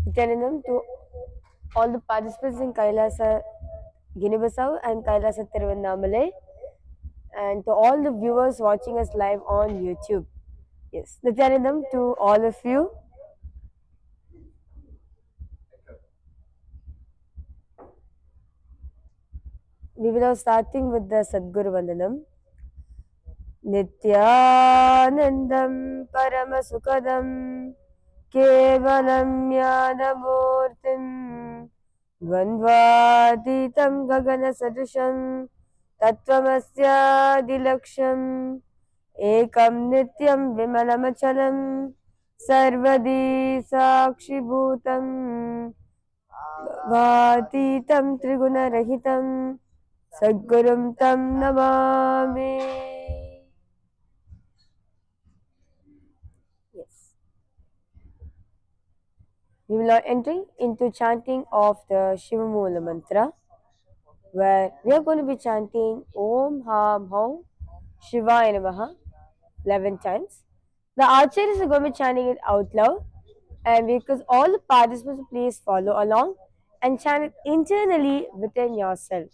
Nithyanandam to all the participants in KAILASA Guinea-Bissau and KAILASA Tiruvannamalai, and to all the viewers watching us live on YouTube. Yes, Nithyanandam to all of you. We will now starting with the Sadguru Vandanam. Nithyanandam Paramasukadam Kevalam Yadamurtim Dvandvatitam Gagana Sadusham Tattvamasya Dilaksham Ekam Nityam Vimalamachalam Sarvadi Sakshibhutam Vatitam Triguna-rahitam Sadgurum Tam Namami. Yes. We will now enter into chanting of the Shivamula mantra, where we are going to be chanting Om Ham Hum Shivaya Namaha 11 times. The archers are going to be chanting it out loud, and because all the participants please follow along and chant it internally within yourself.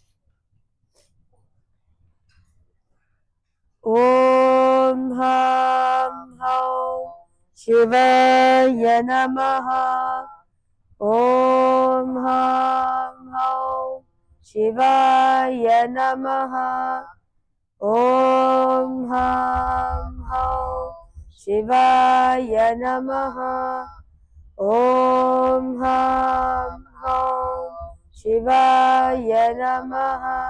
Om Ham Hum Shivaya Namaha. Om Ham Hum Shivaya Namaha. Om Ham Hum Shivaya Namaha. Om Ham Hum Shivaya Namaha.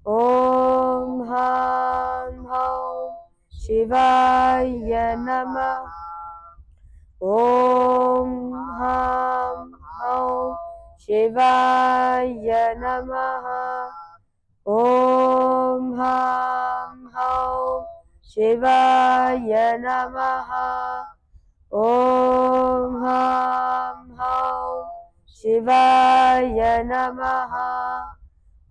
Om Ham Hum Shivaya Namaha. Om Ham Hum Shivaya Namaha. Om Ham Hum Shivaya Namaha. Om Ham Hum Shivaya Namaha.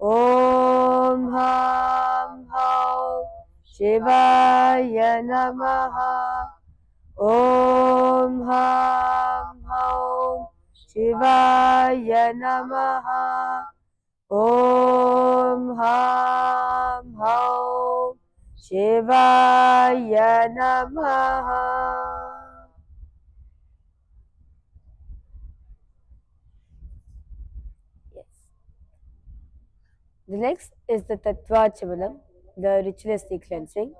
Om Ham Hum Shivaya Namaha. Om Ham Hum Shivaya Namaha. Om Ham Hum Shivaya Namaha. Yes. The next is the Tattva Chamanam, the ritualistic cleansing.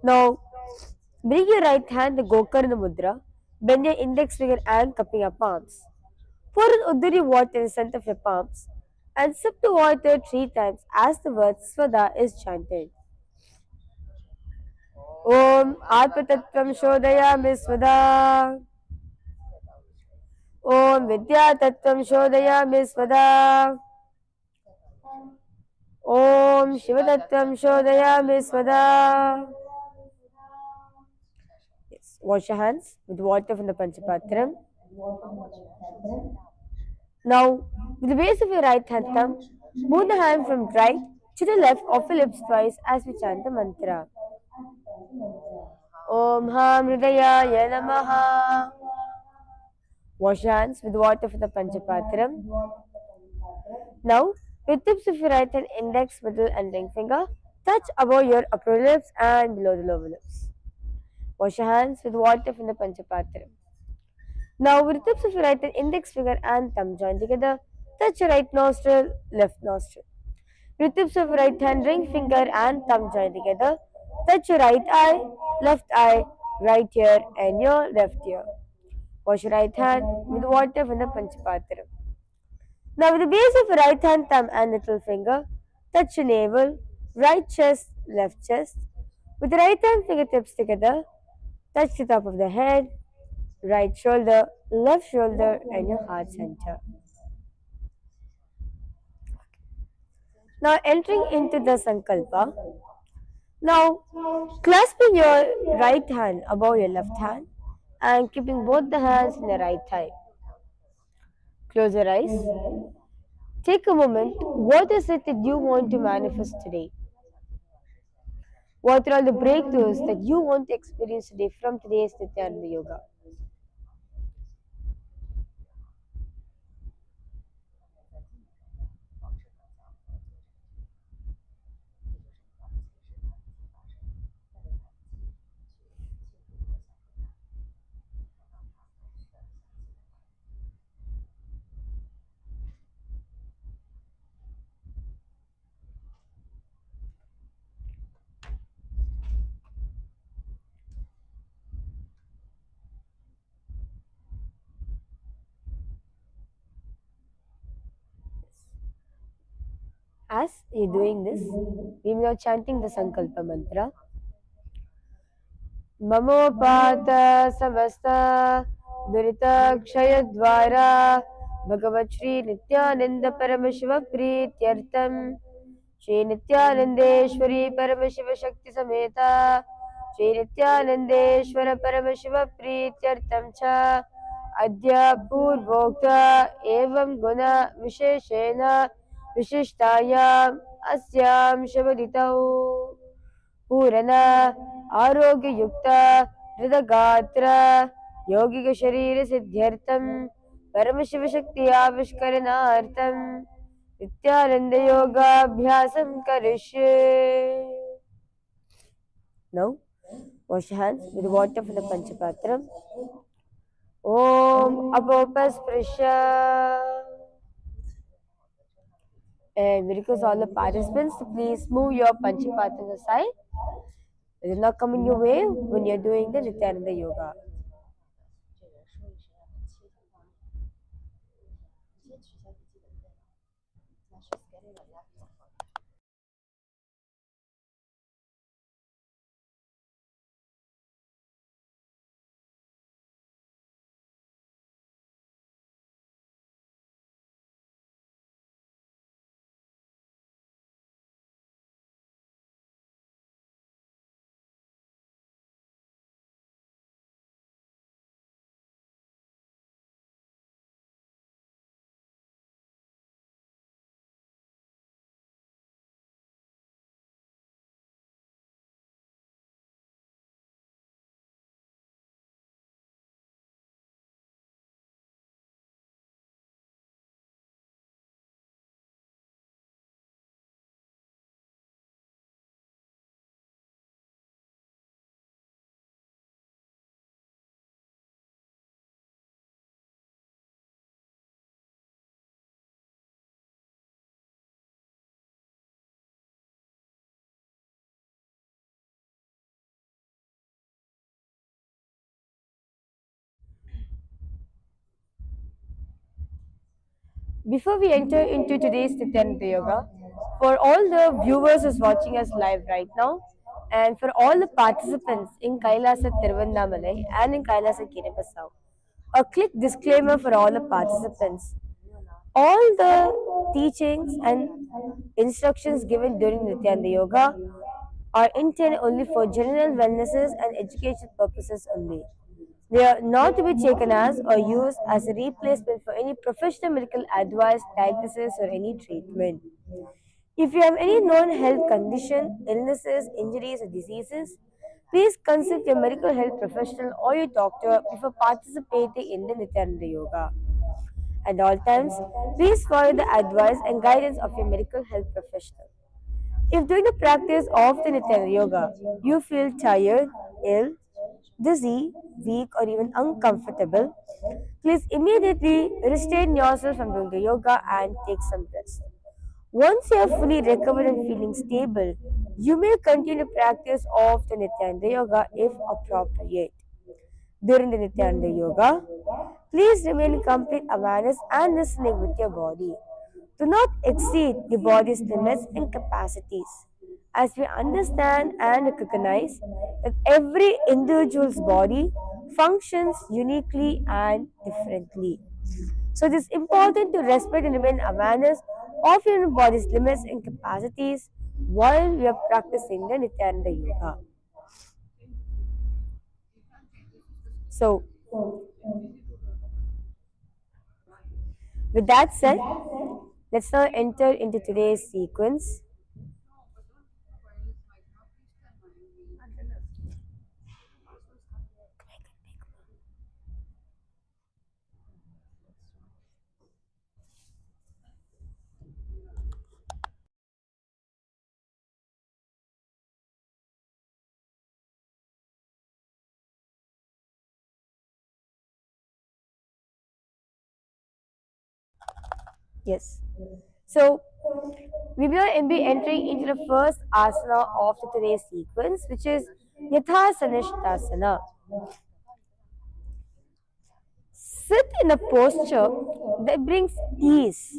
Now, bring your right hand, the Gokarna Mudra, bend your index finger and cupping your palms. Pour in Uddari water in the center of your palms and sip the water 3 times as the word Swada is chanted. Om Atmatattvam Shodayami Swada. Om Vidya Tattvam Shodayami Swada. Om Shiva Tattvam Shodayami Swada. Yes. Wash your hands with water from the Panchapatram. Now, with the base of your right hand thumb, move the hand from right to the left of your lips twice as we chant the mantra. Om Ham Hridayaya Namaha. Wash your hands with water from the Panchapatram. Now, with tips of your right hand, index, middle, and ring finger, touch above your upper lips and below the lower lips. Wash your hands with water from the Panchapatram. Now, with the tips of your right hand, index finger, and thumb join together, touch your right nostril, left nostril. With the tips of your right hand, ring finger, and thumb join together, touch your right eye, right ear, and your left ear. Wash your right hand with water from the Panchapatram. Now, with the base of your right hand, thumb, and little finger, touch your navel, right chest, left chest. With the right hand fingertips together, touch the top of the head, right shoulder, left shoulder, and your heart center. Now, entering into the Sankalpa. Now, clasping your right hand above your left hand and keeping both the hands in the right thigh. Close your eyes. Take a moment. What is it that you want to manifest today? What are all the breakthroughs that you want to experience today from today's Nithyananda Yoga? As you're doing this, we are chanting the Sankalpa mantra. ममोपात समस्त दुरित क्षय द्वारा भगवत श्री नित्यानंद परम शिव प्रीत्यर्थम श्री नित्यानंदेश्वरी परम शिव शक्ति समेता श्री नित्यानंदेश्वर परम शिव प्रीत्यर्थम च अद्य पूर्वोक्त एवं गुण विशेषेण विशिष्टायाम् अस्यां शबदितौ पूर्ण आरोग्य युक्त हृदगात्र यौगिक शरीर सिद्ध्यर्थम परम शिव शक्ति आविष्करणार्थम नित्यानंद योगाभ्यासम करिष्ये. Now wash your hands with water from the Panchapatram. Om Apopasprisha. And we request all the participants to please move your Panchapatrams aside. It will not come in your way when you're doing the Nithyananda Yoga. Before we enter into today's Nithyananda Yoga, for all the viewers who's watching us live right now, and for all the participants in KAILASA Tiruvannamalai and in KAILASA Kinepasau, a quick disclaimer for all the participants. All the teachings and instructions given during Nithyananda Yoga are intended only for general wellnesses and education purposes only. They are not to be taken as or used as a replacement for any professional medical advice, diagnosis, or any treatment. If you have any known health condition, illnesses, injuries, or diseases, please consult your medical health professional or your doctor before participating in the Nithyananda Yoga. At all times, please follow the advice and guidance of your medical health professional. If during the practice of the Nithyananda Yoga you feel tired, ill, dizzy, weak, or even uncomfortable, please immediately restrain yourself from doing the yoga and take some rest. Once you are fully recovered and feeling stable, you may continue practice of the Nithyananda Yoga if appropriate. During the Nithyananda Yoga, please remain in complete awareness and listening with your body. Do not exceed the body's limits and capacities, as we understand and recognize that every individual's body functions uniquely and differently. So it is important to respect and remain awareness of your body's limits and capacities while we are practicing the Nithyananda Yoga. So, with that said, let's now enter into today's sequence. Yes. So, we will be entering into the first asana of today's sequence, which is Yathasanishtasana. Sit in a posture that brings ease,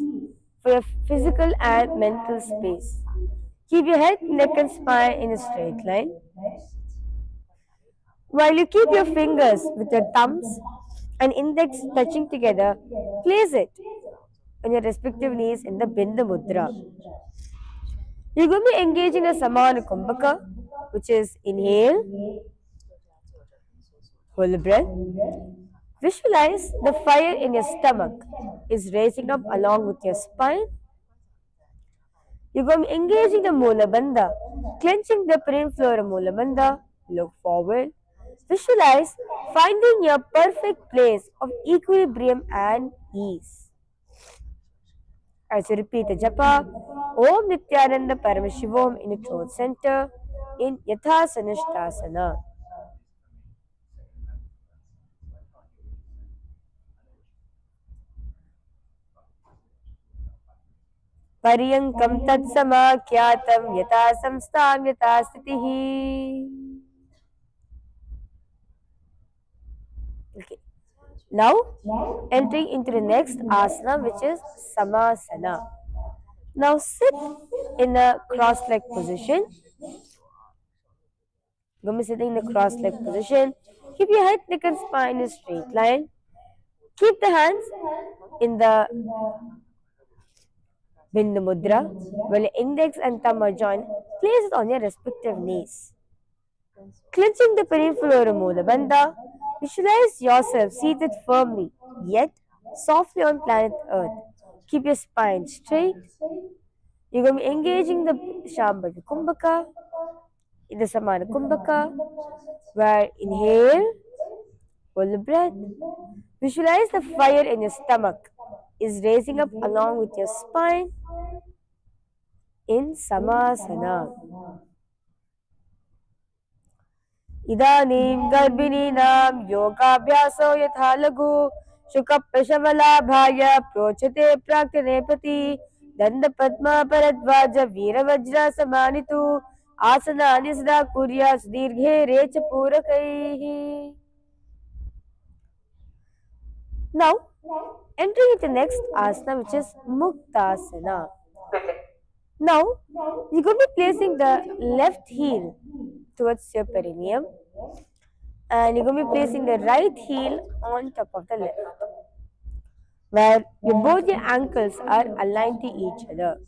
for your physical and mental space. Keep your head, neck, and spine in a straight line. While you keep your fingers with your thumbs and index touching together, place it on your respective knees in the Bindu Mudra. You're going to be engaging the Samana Kumbhaka, which is inhale, hold the breath. Visualize the fire in your stomach is raising up along with your spine. You're going to be engaging the Mula Bandha, clenching the peripheral Mula Bandha. Look forward. Visualize finding your perfect place of equilibrium and ease. As you repeat the japa, Om Nithyananda Paramashiva in the throat center in Yathasana Shtasana. Paryankam Tatsamakhyatam Yata Samstam Yata Sthitihi. Okay. Now, entering into the next asana, which is Samasana. Now, sit in a cross-legged position. Going to be sitting in a cross-legged position. Keep your head, neck, and spine in a straight line. Keep the hands in the Bindu Mudra, while your index and thumb are joined. Place it on your respective knees. Clenching the peripheral Mula Bandha, visualize yourself seated firmly, yet softly on planet Earth. Keep your spine straight. You're going to be engaging the Shambhavi Kumbhaka, in the Samana Kumbhaka, where inhale, hold the breath. Visualize the fire in your stomach is raising up along with your spine in Samasana. Idanim Garbhininam Yogabhyaso Yatha Lagu Shukapashavalabhaya Prochate Praktane Pati Danda Padma Paradvaja Veeravajra Samanitu Asana Anisda Kuryas Dirghe Recha Purakaihi. Now, entering into the next asana, which is Muktasana. Now, you're going to be placing the left heel towards your perineum, and you're going to be placing the right heel on top of the left, where both your ankles are aligned to each other.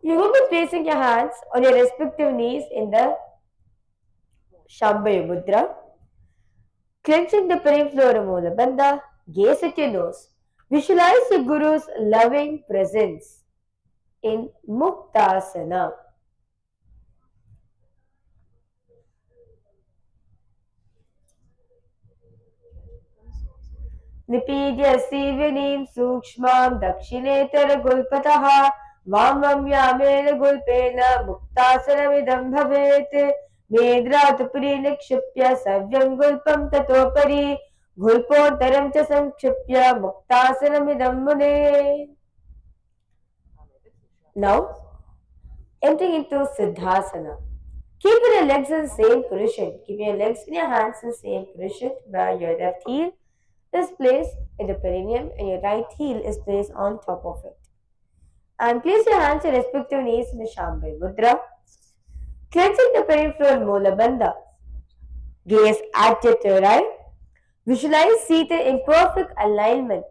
You're going to be placing your hands on your respective knees in the Shambhavi Mudra, clenching the peripheral Mula Bandha, gaze at your nose. Visualize your Guru's loving presence in Muktasana. Nipidya Sivanim Sukshmam Dakshinetara Gulpataha Vamam Yamena Gulpena Muktasana Vidam Bhavet Medratapuri Nikshipya Savyam Gulpam Tatopari Gulpotaram Cha Sankshipya Muktasana Vidam Mune. Now, entering into Siddhasana. Keep your legs in the same position. Keep your legs in your hands in the same position, where your left heel is placed in the perineum and your right heel is placed on top of it. And place your hands on your respective knees in the Shambhavi Mudra, clenching the peripheral Mula Bandha. Gaze at your right. Visualize seated in perfect alignment,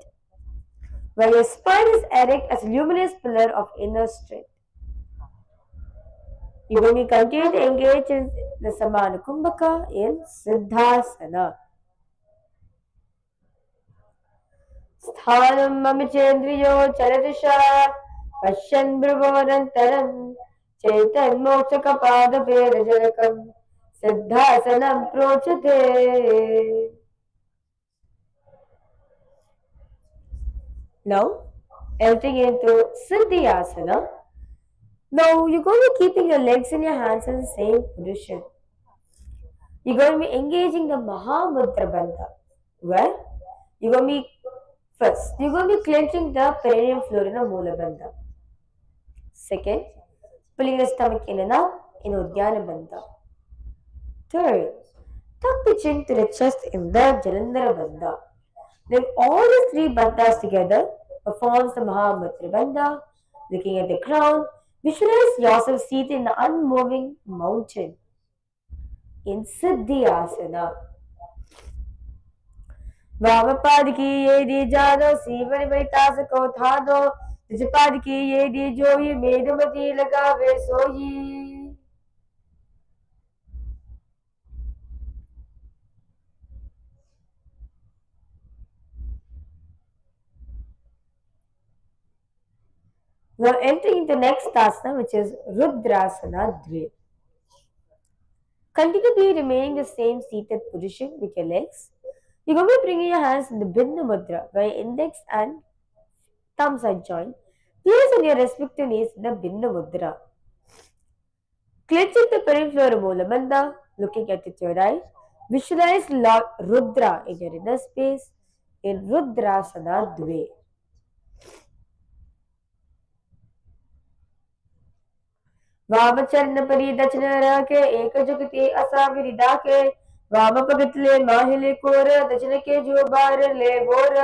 where your spine is erect as a luminous pillar of inner strength. You will be continue to engage in the Samana Kumbhaka in Siddhasana. Sthanam mamichendriyo charadisha Pashyan bravorantaram Chetan moksaka pada perajarakam Siddhasanam prochate. Now, entering into Siddhyasana. Now, you're going to be keeping your legs and your hands in the same position. You're going to be engaging the Mahamudra Bandha, where you're going to be first, you're going to be clenching the perineum floor in a Mula Bandha. Second, pulling the stomach in and out in Uddiyana Bandha. Third, tuck the chin to the chest in the Jalandhara Bandha. Then all the three bandhas together performs the Mahamudra Bandha. Looking at the ground, visualize yourself seated in the unmoving mountain in Siddhi Asana. वामपाद की ये दी जानो सीवन में तास को था दो निजपाद की ये दी जो ये मेदमती लगावे सोई. Now entering into next asana, which is Rudrasana Dve. Continue to be remaining the same seated position with your legs. You're going to be bringing your hands in the Bindu Mudra, where your index and thumbs are joined. Place on your respective knees in the Bindu Mudra. Clenching the peripheral Mula Bandha, looking at it to your right. Visualize Lord Rudra in your inner space in Rudrasana Dve. वामचरण परी दक्षिण के एक जुगति असाविरी डाके वाम पगतले माहिले core दक्षिण के जो बार ले bore.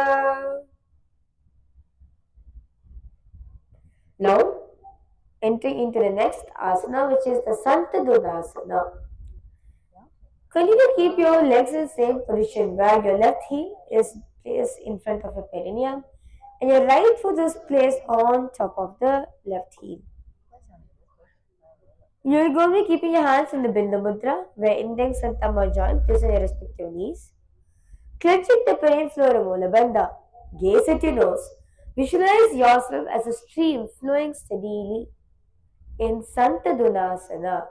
Now entering into the next asana, which is the Santadunasana. Continue to keep your legs in the same position where your left heel is placed in front of your perineum and your right foot is placed on top of the left heel. You're going to be keeping your hands in the Bindu Mudra, where index and thumb are joined, placed on your respective knees. Clenching the peripheral Mula Bandha, gaze at your nose. Visualize yourself as a stream flowing steadily in Santadunasana.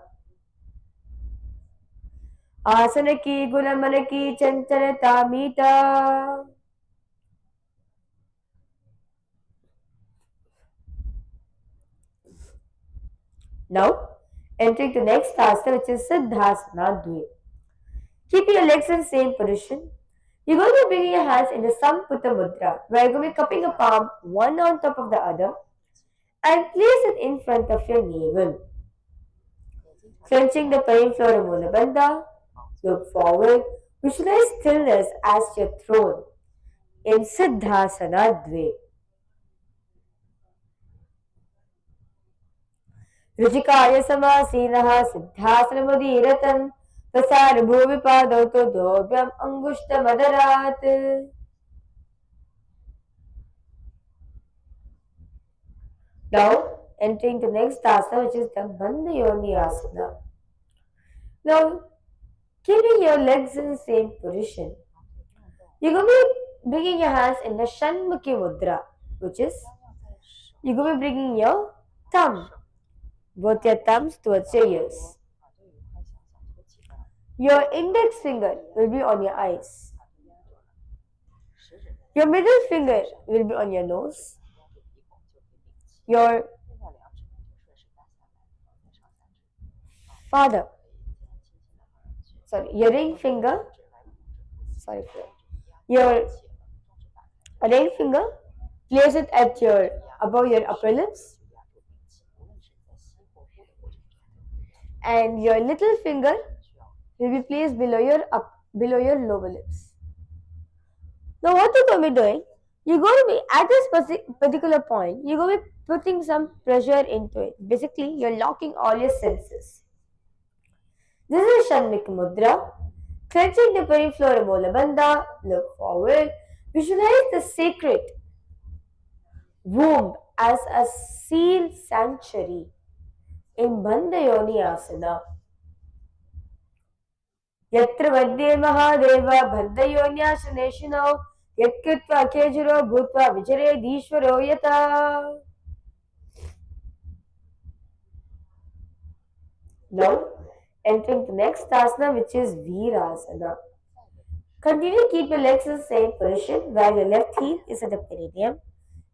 Asana ki gulamana ki chanchalata mita. Now, entering the next asana, which is Siddhasana Dve. Keep your legs in the same position. You're going to be bringing your hands in the Samputta Mudra, where you're going to be cupping a palm one on top of the other and place it in front of your navel. Clenching the peripheral Mula Bandha, look forward. Visualize stillness as your throne in Siddhasana Dve. Rijikaya Samasinaha Siddhasana Mudiratan Prasar Bhuvipadau Dobhyam Angushta Madarat. Now, entering the next asana, which is the Bandhayoni Asana. Now, keeping your legs in the same position, you're going to be bringing your hands in the Shanmukhi Mudra, which is, you're going to be bringing your thumb, both your thumbs towards your ears. Your index finger will be on your eyes. Your middle finger will be on your nose. Your your ring finger, your ring finger, place it at above your upper lips, and your little finger will be placed below your lower lips. Now what you're going to be doing, you're going to be at this particular point, you're going to be putting some pressure into it. Basically, you're locking all your senses. This is Shanmukhi Mudra. Clenching the peripheral Mula Bandha, look forward. Visualize the sacred womb as a sealed sanctuary in Bandhayoni Asana. Yatra Vadye Mahadeva Bandhayonya Yatkritva Kejuro Bhutva Vijare Dishwaro Yata. Now, entering the next asana, which is Virasana. Continue to keep your legs in the same position where your left heel is at the perineum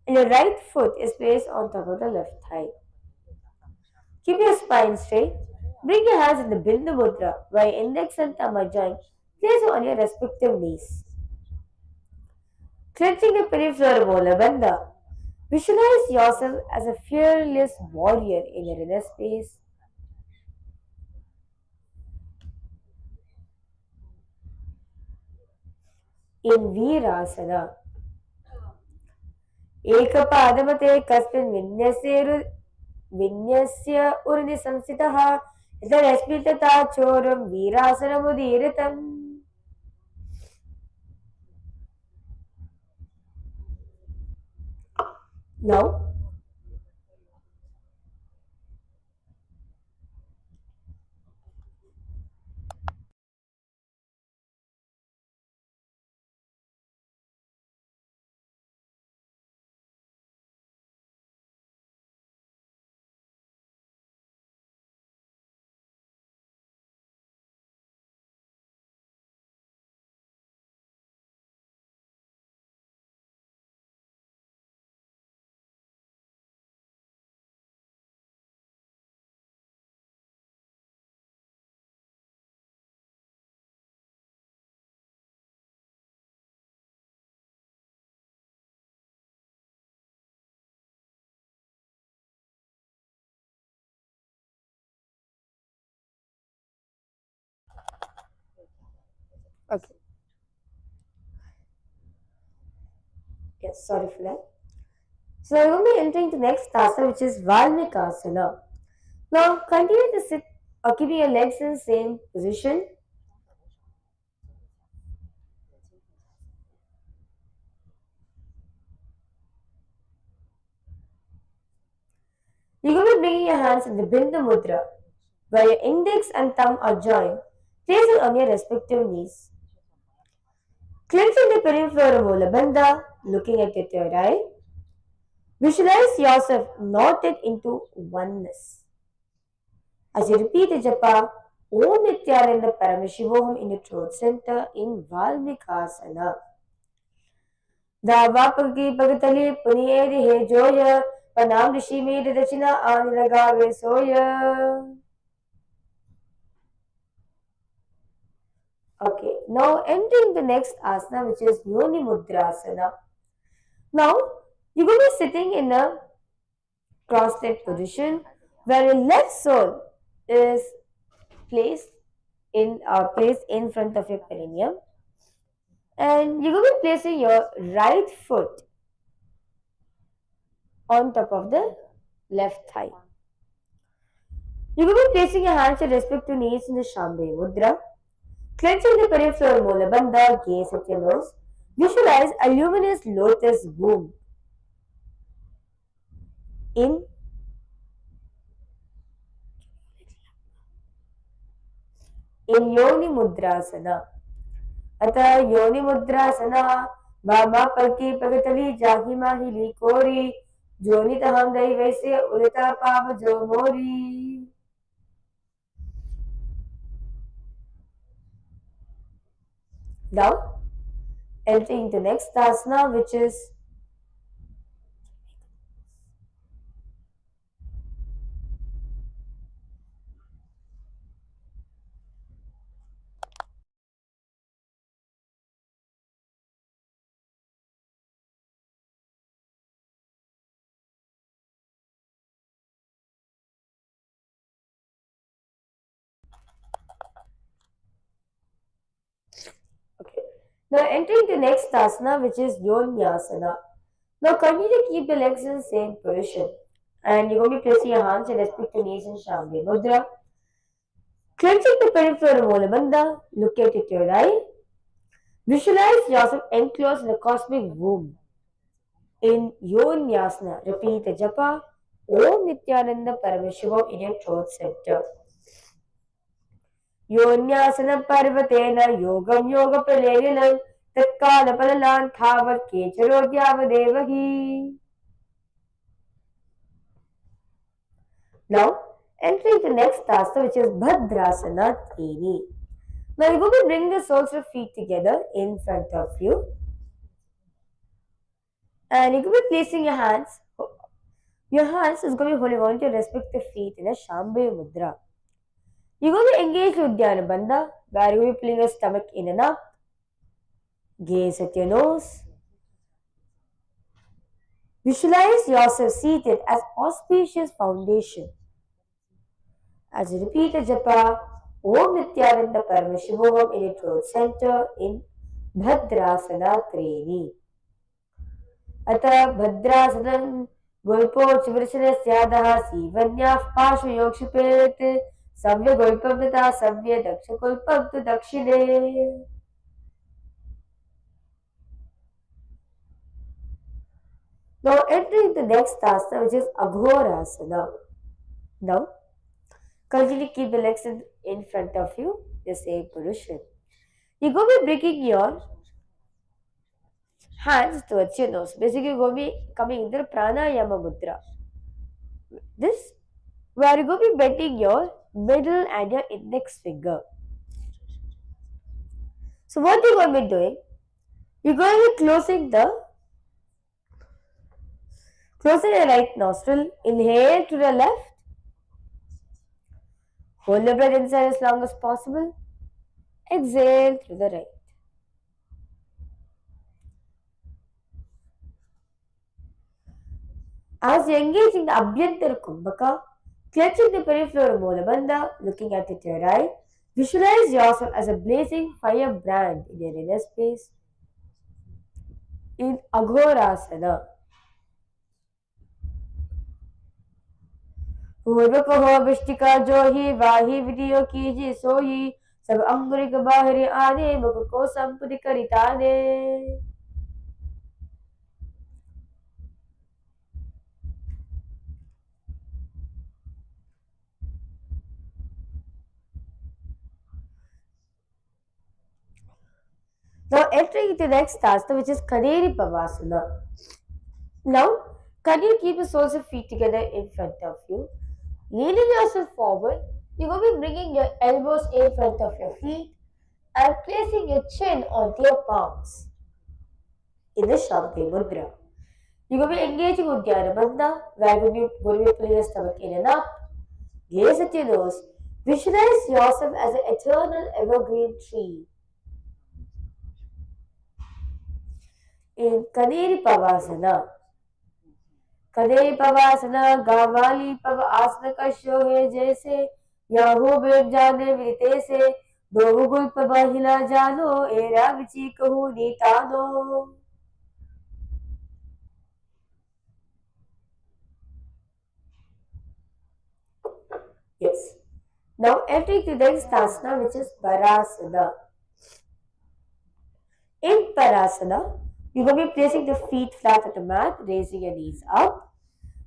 and your right foot is placed on top of the left thigh. Keep your spine straight. Bring your hands in the Bindu Mudra where your index and thumb are joined. Place on your respective knees. Clenching the peripheral Mula Bandha. Visualize yourself as a fearless warrior in your inner space. in Virasana. एकपादमते कस्मिन् विन्यस्य उर्नि संस्थितः इतरस्मिन् तथा चोरं वीरासनमुदीरितम्. Now, okay. Yes, sorry for that. So I will be entering the next asana, which is Valmikasana. Now continue to sit or keeping your legs in the same position. You're going to be bringing your hands in the Bindu Mudra, where your index and thumb are joined. Place it on your respective knees. Clenching the peripheral molar bandha, looking at your third eye. Visualize yourself knotted into oneness. As you repeat the japa, Om Nithyananda Paramashiva in your throat center in Valmikasana. Davapagi Pagatali Punieri He Joya Panam Rishi Made Dachina Anilagave Soya. Okay, now entering the next asana, which is Yoni Mudrasana. Now you're going to be sitting in a cross-legged position where your left sole is placed in front of your perineum, and you're going to be placing your right foot on top of the left thigh. You're going to be placing your hands at respective knees in the Shambhavi Mudra, clenching the peripheral molar bandha, gaze at your nose. Visualize a luminous lotus womb in Yoni Mudrasana. अतः योनि मुद्रासना बाबा पलकी पगतली जाही माही कोरी जोनी तहम दई वैसे उलटा पाप जो मोरी. Now entering the next asana, which is okay. Now entering the next asana, which is Yonyasana. Now continue to keep the legs in the same position, and you're going to be placing your hands at respective knees in Shambhavi Mudra. Clenching the peripheral molar bandha, look at it your eye. Visualize yourself enclosed in a cosmic womb. In Yonyasana, repeat the japa Om Nithyananda Paramashiva in your throat center. Yonyasana Parvatena Yogam Yoga Palelinam Tatkala Palalan Thavat Kecharodhyavadevahi. Now, entering the next asana, which is Bhadrasana Trini. Now, you're going to bring the soles of feet together in front of you. And you're going to be placing your hands. Your hands is going to be holding on to your respective feet in a Shambhavi Mudra. You're going to engage Uddiyana Bandha, where you're going to be pulling your stomach in and up. Gaze at your nose. Visualize yourself seated as auspicious foundation. As you repeat the japa, Om Nithyananda Paramashivoham in your throat center in भद्रासना त्रीणि। अतः भद्रासनं गोल्पोच्चवृषणस्यादः सीवन्याः पार्श्वयोक्षिपेत् सव्यगोल्पं तथा सव्यदक्षगोल्पं तु दक्षिणे. Now entering the next asana, which is Aghorasana. Now continue, keep the legs in front of you, the same position. You're going to be bringing your hands towards your nose. Basically, you're going to be coming into the pranayama mudra. This, where you're going to be bending your middle and your index finger. So what you're going to be doing, you're going to be closing the right nostril. Inhale to the left. Hold the breath inside as long as possible. Exhale to the right. As you engage in the Abhyantara Kumbhaka, clutching the peripheral Moola, looking at it to your right, visualize yourself as a blazing firebrand in your inner space in Aghorasana. पूर्व कहो विष्टिका जो ही वाही विधियो कीजिए सोही सब अंगुरिक बाहरी आने मुख को संपुति करिताने. Now entering into the next asana, which is Kaneri Pavasana. Now, can you keep the soles of feet together in front of you? Leaning yourself forward, you're going to be bringing your elbows in front of your feet and placing your chin onto your palms in the Shanti Mudra. You're going to be engaging Uddiyana Bandha, where you're going to be pulling your stomach in and up. Gaze at your nose. Visualize yourself as an eternal evergreen tree. In Kaneri Pavasana. कदे पवासना गावाली पव आसन कश्यो है जैसे Yahoo बेट जाने विते से दो गुल पबहिला जानो एरा विची कहू नीतानो. Yes. Now entering to the next asana, which is Parasana. In Parasana, you're going to be placing the feet flat at the mat, raising your knees up.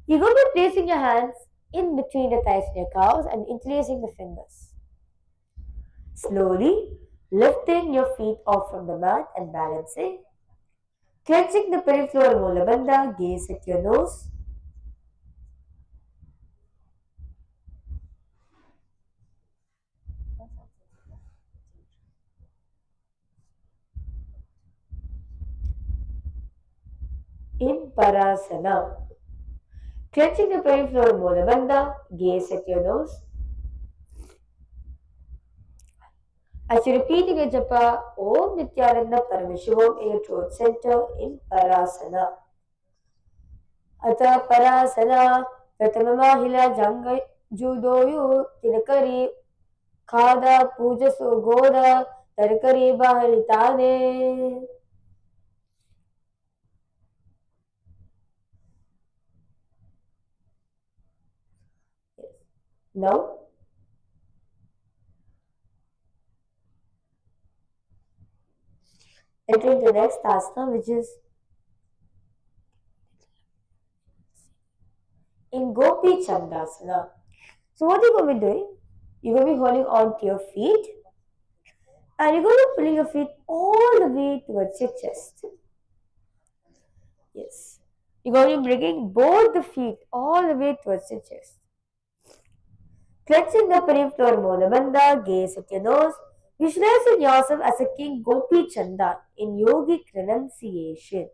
You're going to be placing your hands in between the thighs and your calves and interlacing the fingers. Slowly lifting your feet off from the mat and balancing. Clenching the peripheral molar bandha, gaze at your nose. In Parasana. Clenching the peripheral molar bandha, gaze at your nose. As you're repeating a japa, Om Nithyananda Paramashiva in your throat center in Parasana. Ata Parasana, Pratamamahila Janga Judoyu, Tinakari, Khada, Pujasu, Goda, Tarkari Baharitane. Now, entering the next asana, which is in Gopi Chandasana. So what you're going to be doing? You're going to be holding on to your feet and you're going to be pulling your feet all the way towards your chest. Yes. You're going to be bringing both the feet all the way towards your chest. Clenching the peripheral molar bandha, gaze at your nose. Visualizing yourself as a king Gopi Chanda in yogic renunciation.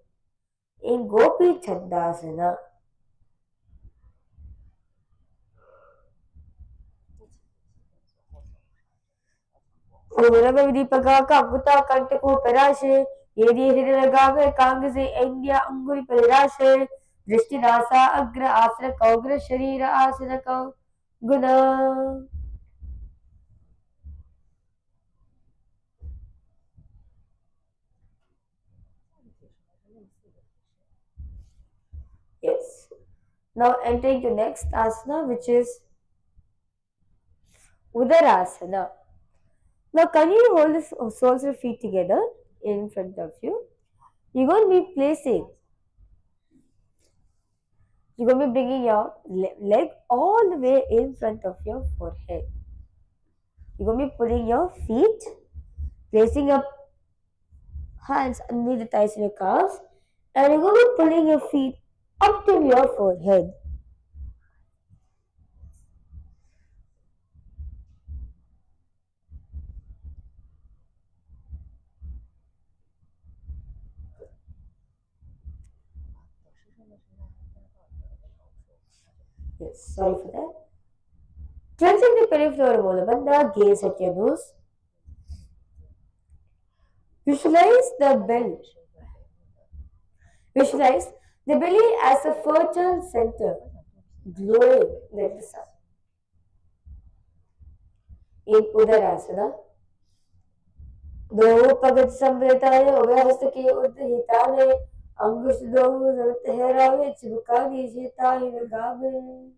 In Gopi Chandasana. Dipaka Kakuta Kantaku Parashe, Yedi Hidagaga Kangase India Anguri Parashe, Drishti Nasa Agra Asana Kaugra Sharira Asana Kau Guna. Now entering the next asana, which is Udarasana. Now can you hold the soles of your feet together in front of you? You're going to be placing, you're going to be bringing your leg all the way in front of your forehead. You're going to be putting your feet, placing your hands underneath the thighs and your calves, and you're going to be pulling your feet up to your forehead. Yes, sorry for that. Cleansing the peripheral Molabandha, gaze at your nose. Visualize the belly. Visualize the belly as a fertile center, glowing like the sun. In Udarasana, दो पगत संवृताय उभयहस्तके उद्धहिताने अंकुश दो ठहरावे चिपका दीजिए ताहि लगावे.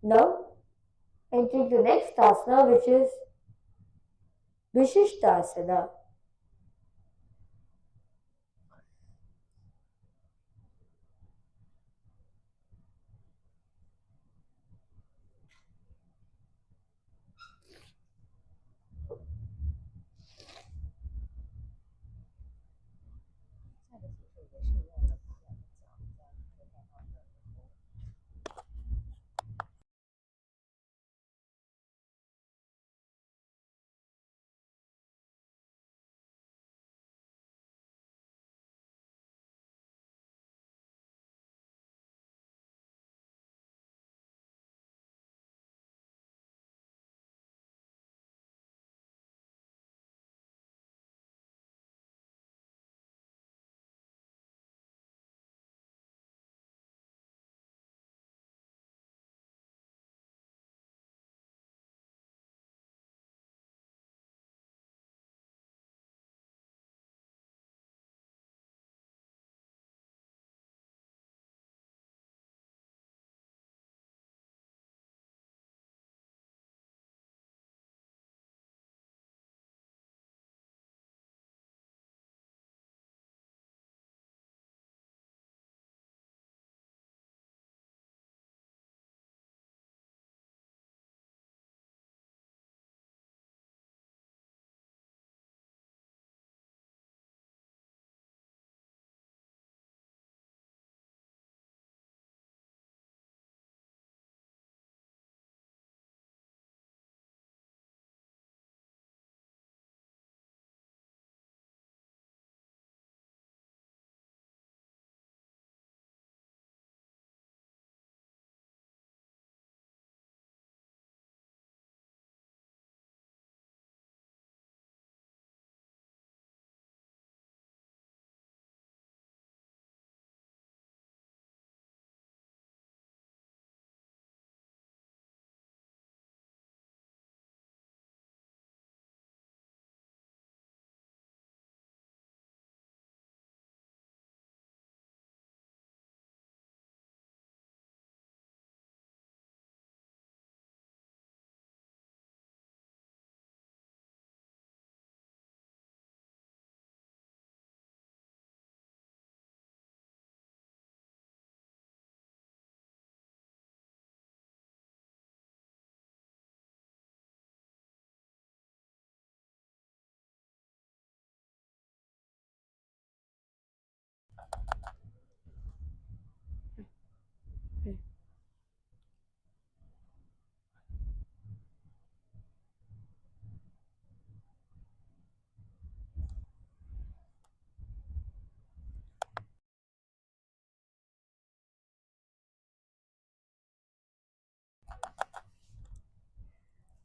Now, entering the next asana, which is Vishishtasana.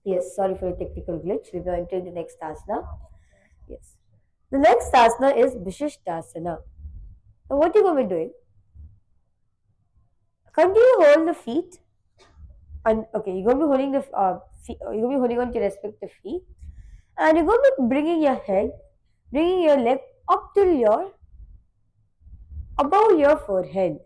Yes, sorry for a technical glitch. We're going to the next asana. Yes. The next asana is Vishishtasana. Now, what you're going to be doing? Continue to hold the feet. And okay, you're going to be holding the feet, you're going to be holding on to your respective feet, and you're going to be bringing your head bringing your leg up till your above your forehead.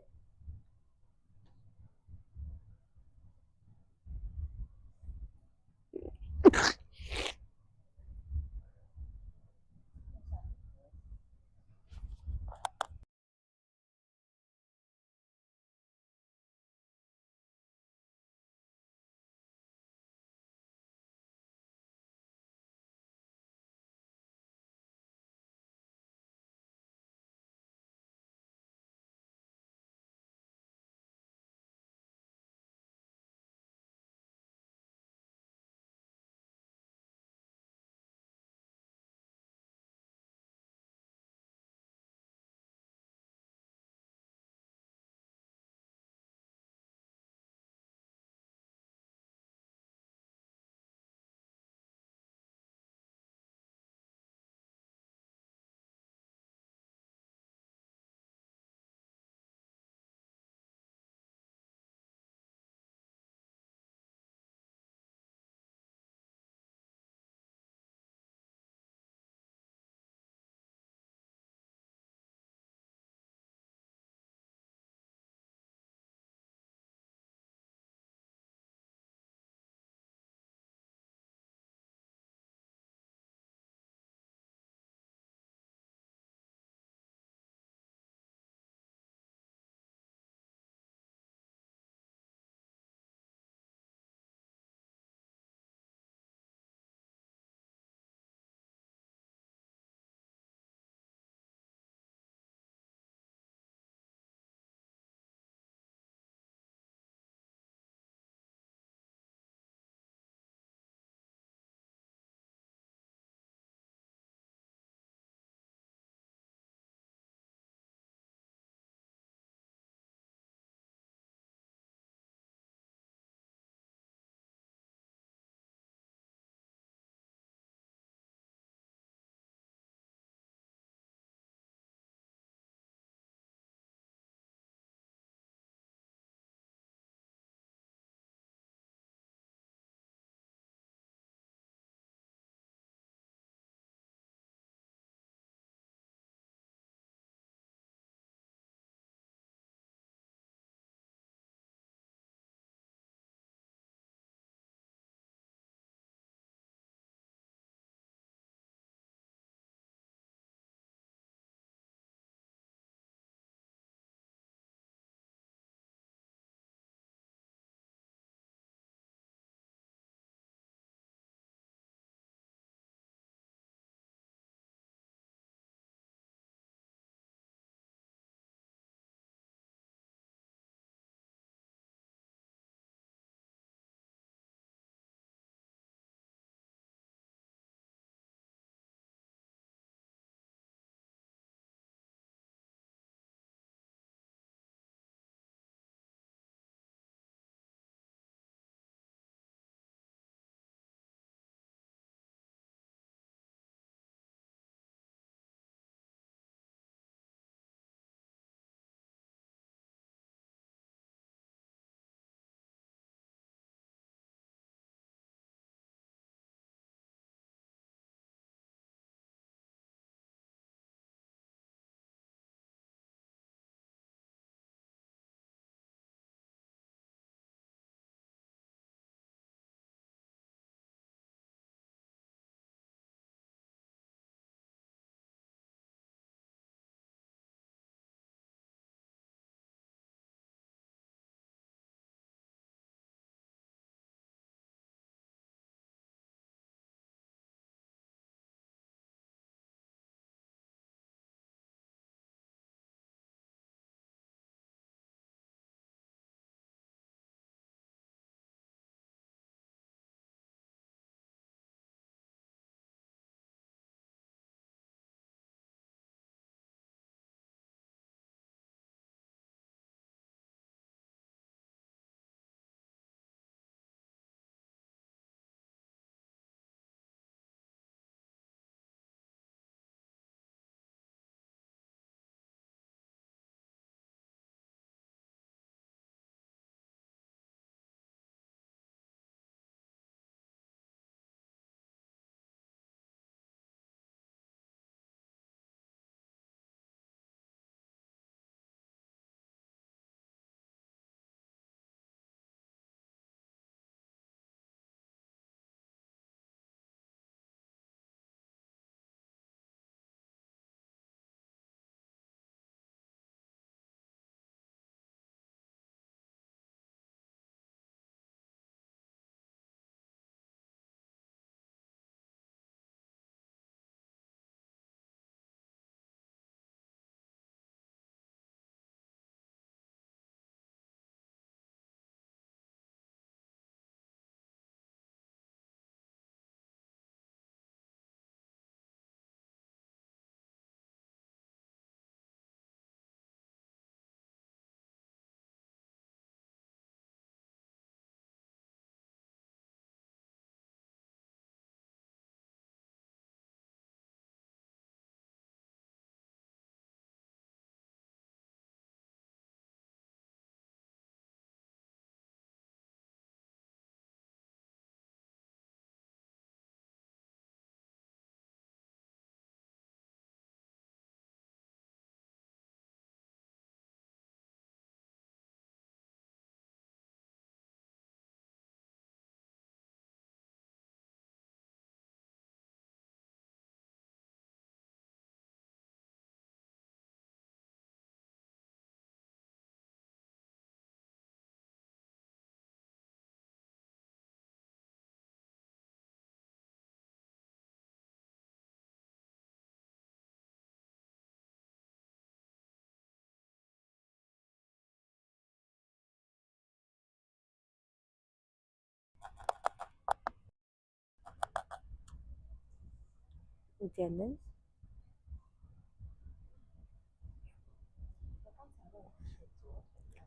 Nithyananda.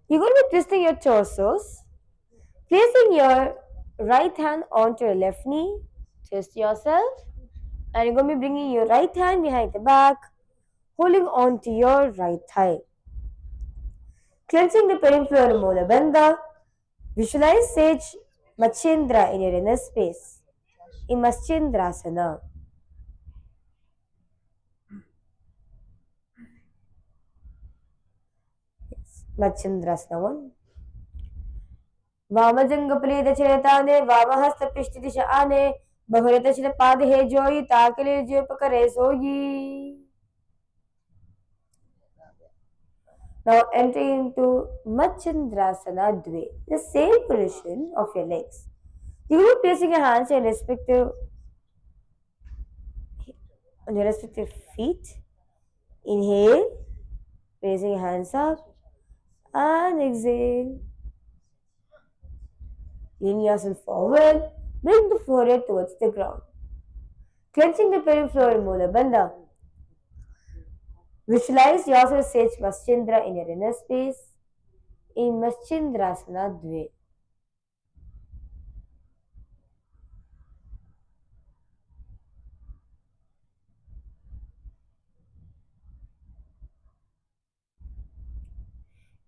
You're going to be twisting your torsos, placing your right hand onto your left knee. Twist yourself. And you're going to be bringing your right hand behind the back, holding on to your right thigh. Cleansing the peripheral molar bandha. Visualize Sage Machindra in your inner space. In Maschindrasana. Machindrasana 1. वामजंगप्रीतचेताने वामहस्तपिष्टदिश आने बहुरतशिर पाद हे जोई ताकले जो पकड़े सोई. Now entering into Machindrasana Dve, the same position of your legs. You will be placing your hands on your respective feet. Inhale, raising your hands up, and exhale. Lean yourself forward, bring the forehead towards the ground. Clenching the peripheral molar bandha. Visualize yourself Sage Maschindra in your inner space in Maschindrasana Dve.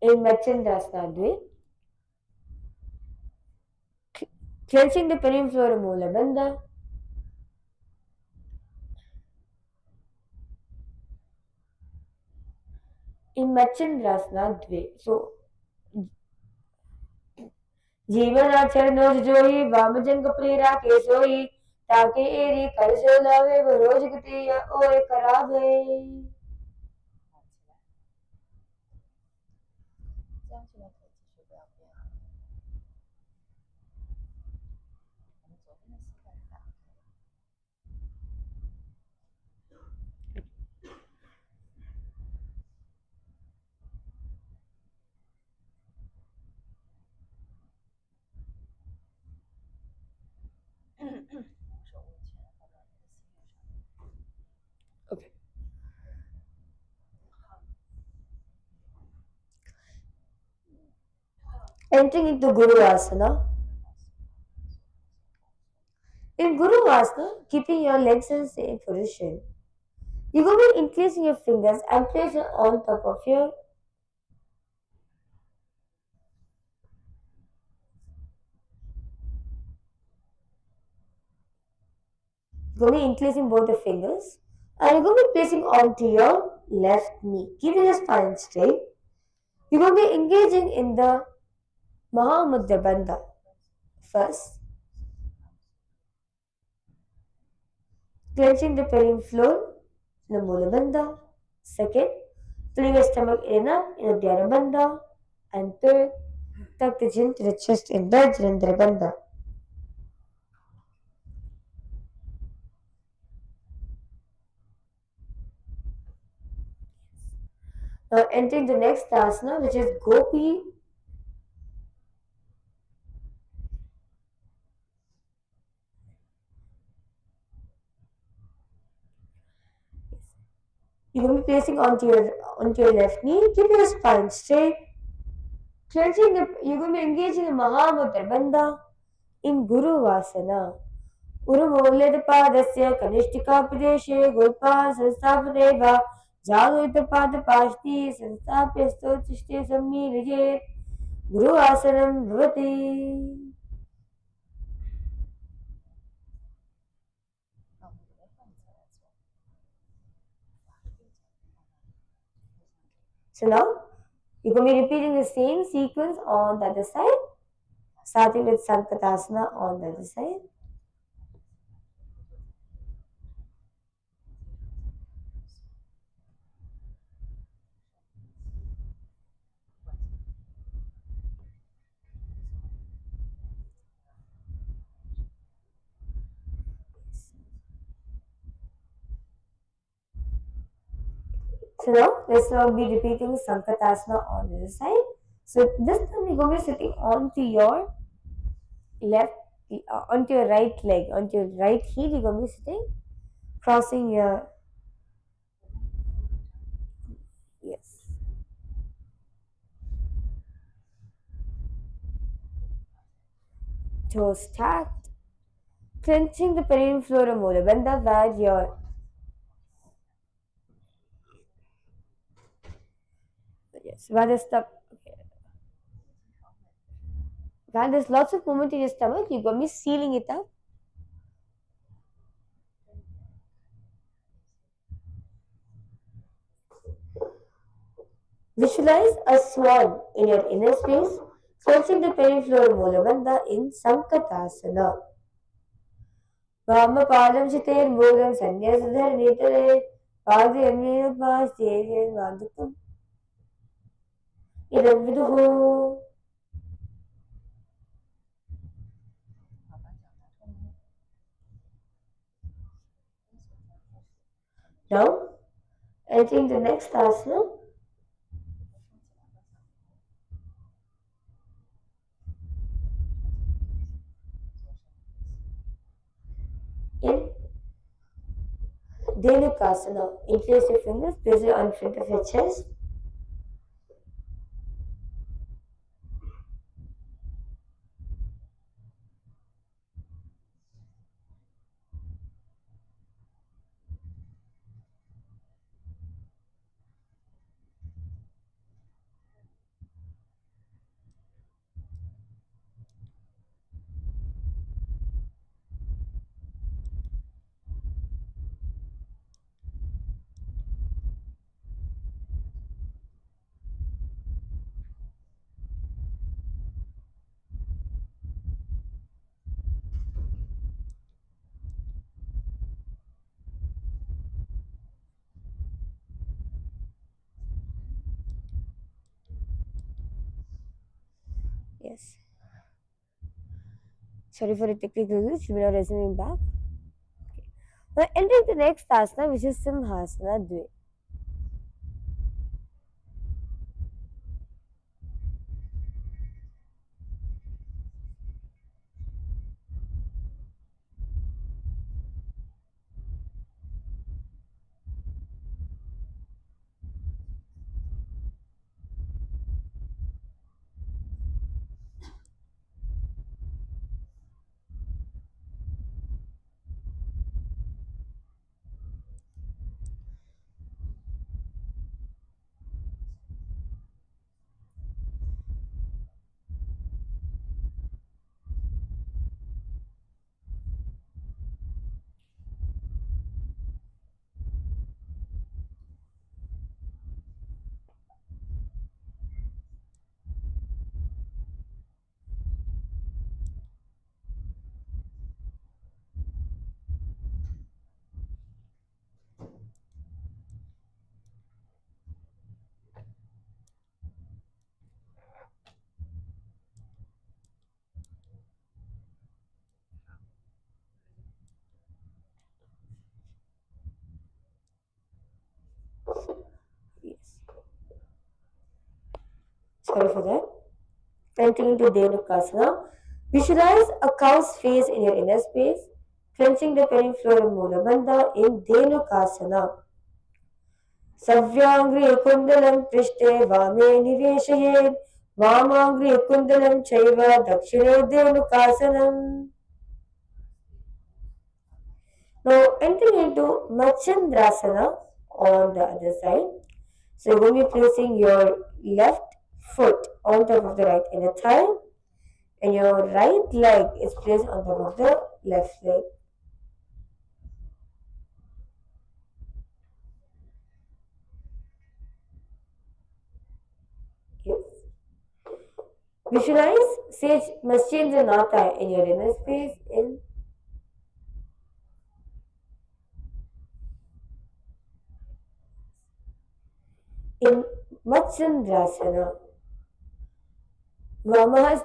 In Maschindrasana Dve, clenching the peripheral molar bandha. In Machindrasana Dve. So, जीवनाचरणो जोई वामजंग प्रेरा के सोई ताके एरी कर सो लावे वो रोज गति या ओए करावे. Okay. Entering into Guru Asana. In Guru Asana, keeping your legs in the same position, you're going to be increasing your fingers and place it on top of your you're going to be increasing both the fingers and you're going to be placing onto your left knee, keeping your spine straight. You're going to be engaging in the Mahamudra Bandha. First, clenching the pelvic floor in the Mula Bandha. Second, pulling your stomach in up in the Dhyana Bandha. And third, tuck the chin to the chest in the Janandra Bandha. Now entering the next asana, which is Gopi. You're going to be placing onto your left knee, keep your spine straight. Clenching you're going to be engaging in the Mahamudra Bandha in Guru Vasana. Urumoled Padasya Kanishtika Pradeshe Gulpa Sansthapadeva Jaluita Pada Pashti Sanstapya Stotishte Sammirije Guru Asanam Bhavati. So now, you're going to be repeating the same sequence on the other side, starting with Sankatasana on the other side. So now, let's now be repeating Sankatasana on the other side. So this time you're going to be sitting onto your onto your right leg, onto your right heel, you're going to be sitting. crossing your yes toes stacked, clenching the perineum floor molar bandha where your yes where the stuff where there's lots of movement in your stomach, you're gonna be sealing it up. Visualize a swan in your inner space, clenching the perineum floor molar bandha in Sankatasana. वामपादं चितेर्मूलं सन्न्यासधरनितरे पादयन्मेन पास्तेर्यन्मादुकम् इदं विदुः. Now, entering the next asana, in Dhenukasana, interlace your fingers, place it on front of your chest. Yes. Sorry for the technical glitch, we are resuming back. Okay. Now entering the next asana, which is Simhasana Dve. Yes. Sorry for that. Entering into Dhenukasana, visualize a cow's face in your inner space, clenching the perineum floor of Mula Bandha in Dhenukasana. Savyangri kundalam prishte vame niveshaye Vamangri kundalam chaiva dakshine Dhenukasanam. Now entering into Machandrasana on the other side. So you're going to be placing your left foot on top of the right inner thigh and your right leg is placed on top of the left leg. Yes. Visualize Sage Maschendranath in your inner space in Machandrasana. Vamahast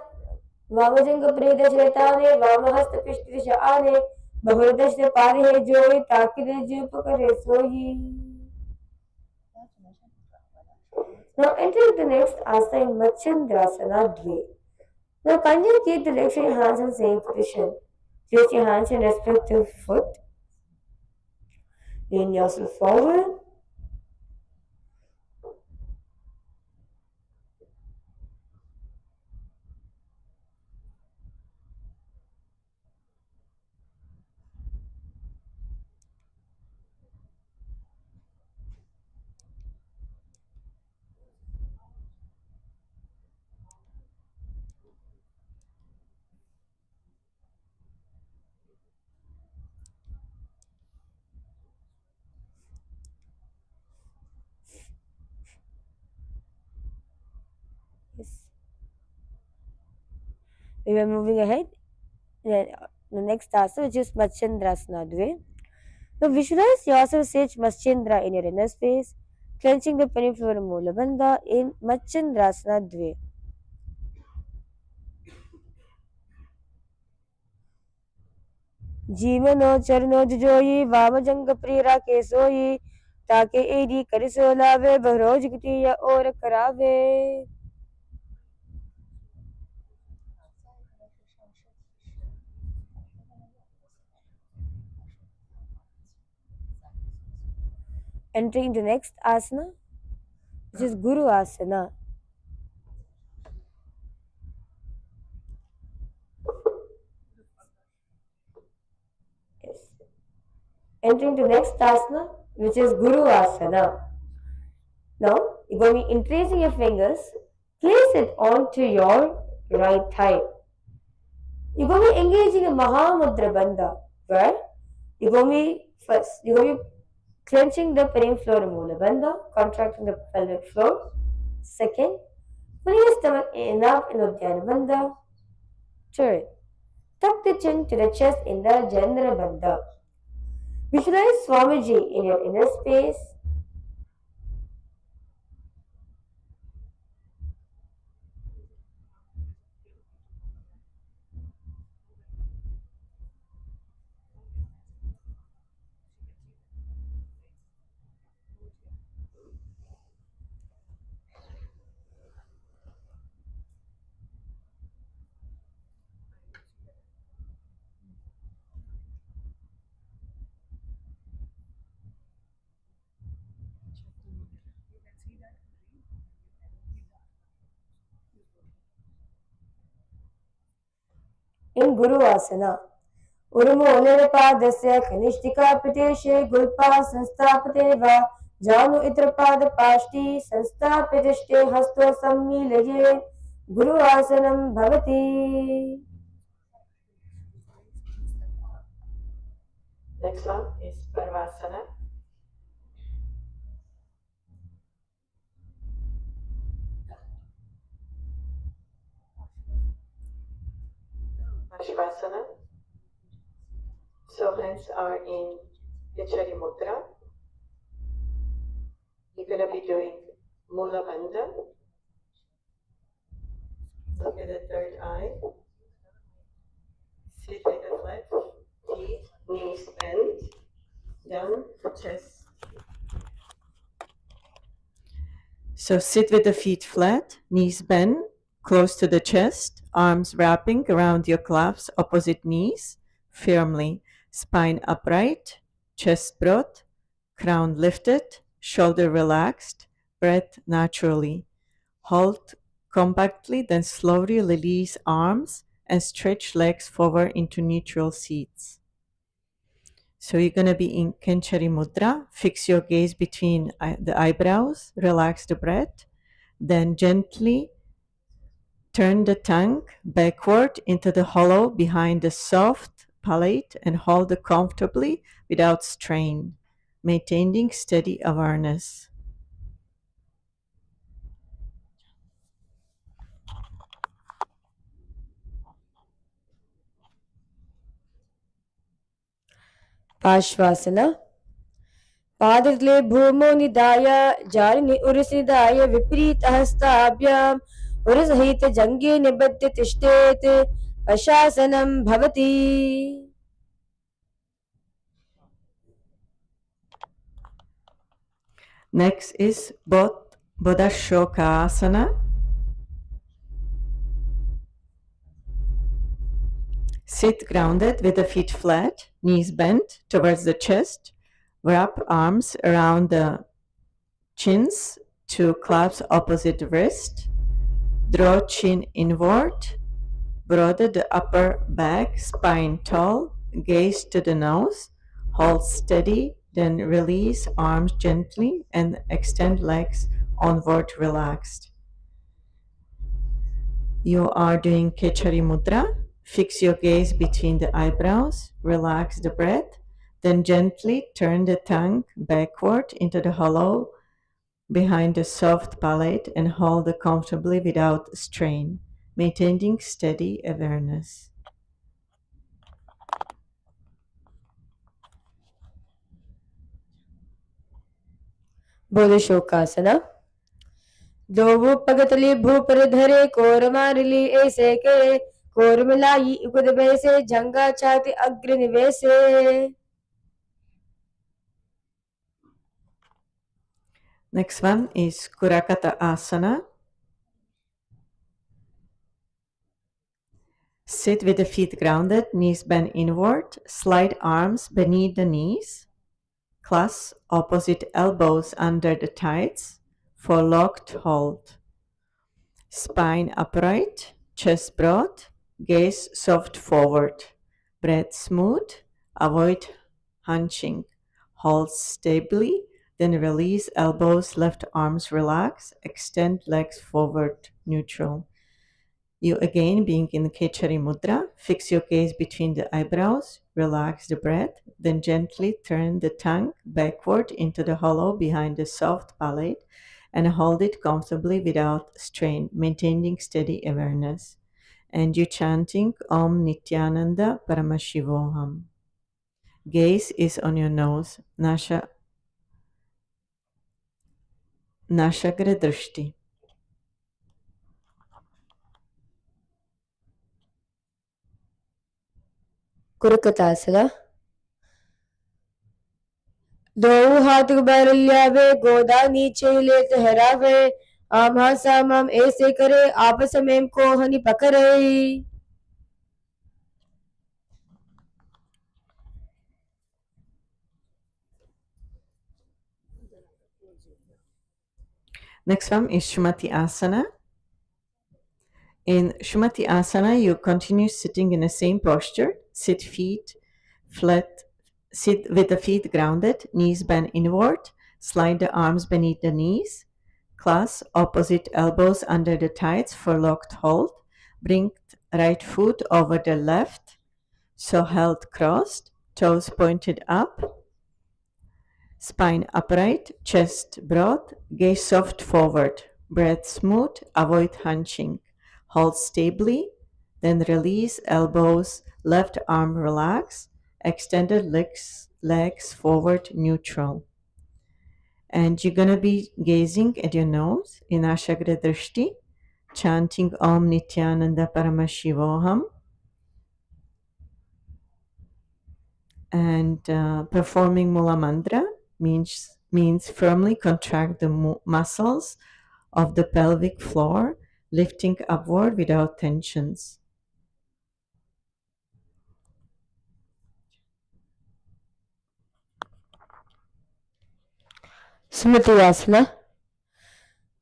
Vamajanga Pridashretane, Vamahasta Pishtisha Ane, Bahurdashta Pare Joy, Takire Jupakare Soyi. Now enter the next asana in Machandrasana Dve. Now continue to keep the legs and hands in same position. Place your hands in respective foot. Lean yourself forward. Yes. We are moving ahead. The next asana, which is Machendrasana Dve. Now visualize yourself sage Maschendra in your inner space, clenching the pelvic floor Mula Bandha in Machendrasana Dve. जीवनो चरणो जुजोई वामजंग प्रियरा के सोई ताके AD करिसो लावे बहरोज गति या और करावे. Entering into next asana, which is Guru Asana. Yes. Entering to next asana, which is Guru Asana. Now, you're going to be interlacing your fingers, place it onto your right thigh. You're going to be engaging a Mahamudra Bandha, where you're going to be clenching the pelvic floor Mula Bandha, contracting the pelvic floor. Second, pulling your stomach in up in Uddiyana Bandha. Third, tuck the chin to the chest in the Jandra Bandha. Visualize Swamiji in your inner space. In Guru Asana. Urumolpaadasya Kanishtika Piteshe Gulpa Sanstapate Va Janu Itrapada Pashti Sanstapiteshte Hasto Sammilaye Guru Asanam Bhavati. Next one is Paramasana. Ashvasana. So hands are in Vichari Mudra. You're going to be doing Mula Bandha. Look at the third eye. Sit with the flat feet, knees bent, down the chest. So sit with the feet flat, knees bent, close to the chest, arms wrapping around your calves, opposite knees, firmly, spine upright, chest broad, crown lifted, shoulder relaxed, breath naturally. Hold compactly, then slowly release arms and stretch legs forward into neutral seats. So you're going to be in Kenchari Mudra. Fix your gaze between the eyebrows, relax the breath, then gently turn the tongue backward into the hollow behind the soft palate and hold it comfortably without strain, maintaining steady awareness. Pashvasana. पादतले भूमो निधाय जारिनि उरसिदाय विपरीतहस्ताभ्याम् उरसहित जङ्गे निबध्य तिष्ठेत् पशासनं भवति. Next is Bodhashokasana. Sit grounded with the feet flat, knees bent towards the chest. Wrap arms around the chins to claps opposite wrist. Draw chin inward. Broaden the upper back, spine tall. Gaze to the nose. Hold steady, then release arms gently and extend legs onward relaxed. You are doing Kechari Mudra. Fix your gaze between the eyebrows. Relax the breath. Then gently turn the tongue backward into the hollow behind the soft palate and hold it comfortably without strain, maintaining steady awareness. Bodhi Shokasana. दो पगतली भूपर धरे core मारली ऐसे के core मिलाई उगद बैसे जंगा छाती अग्र निवेसे. Next one is Kurakata Asana. Sit with the feet grounded, knees bent inward, slide arms beneath the knees, clasp opposite elbows under the thighs for locked hold. Spine upright, chest broad, gaze soft forward, breath smooth, avoid hunching. Hold stably, then release elbows, left arms relax, extend legs forward, neutral. You again being in Kechari Mudra, fix your gaze between the eyebrows, relax the breath, then gently turn the tongue backward into the hollow behind the soft palate and hold it comfortably without strain, maintaining steady awareness. And you chanting Om Nithyananda Paramashivoham. Gaze is on your nose, Nashagra Drishti. Kurakatasana. दो हाथ बर ल्यावे गोदा नीचे ले ठहरावे आमा सामम ऐसे करे आपस में को हनी पकड़े. Next one is Shumati Asana. In Shumati Asana, you continue sitting in the same posture. Sit with the feet grounded, knees bent inward. Slide the arms beneath the knees. Clasp opposite elbows under the thighs for locked hold. Bring right foot over the left, so held crossed, toes pointed up. Spine upright, chest broad, gaze soft forward, breath smooth, avoid hunching. Hold stably, then release elbows, left arm relax, extended legs forward neutral. And you're going to be gazing at your nose in Ashagra Drishti, chanting Om Nithyananda Paramashivoham, and performing Mula Mantra means firmly contract the muscles of the pelvic floor, lifting upward without tensions. स्मृति आसना.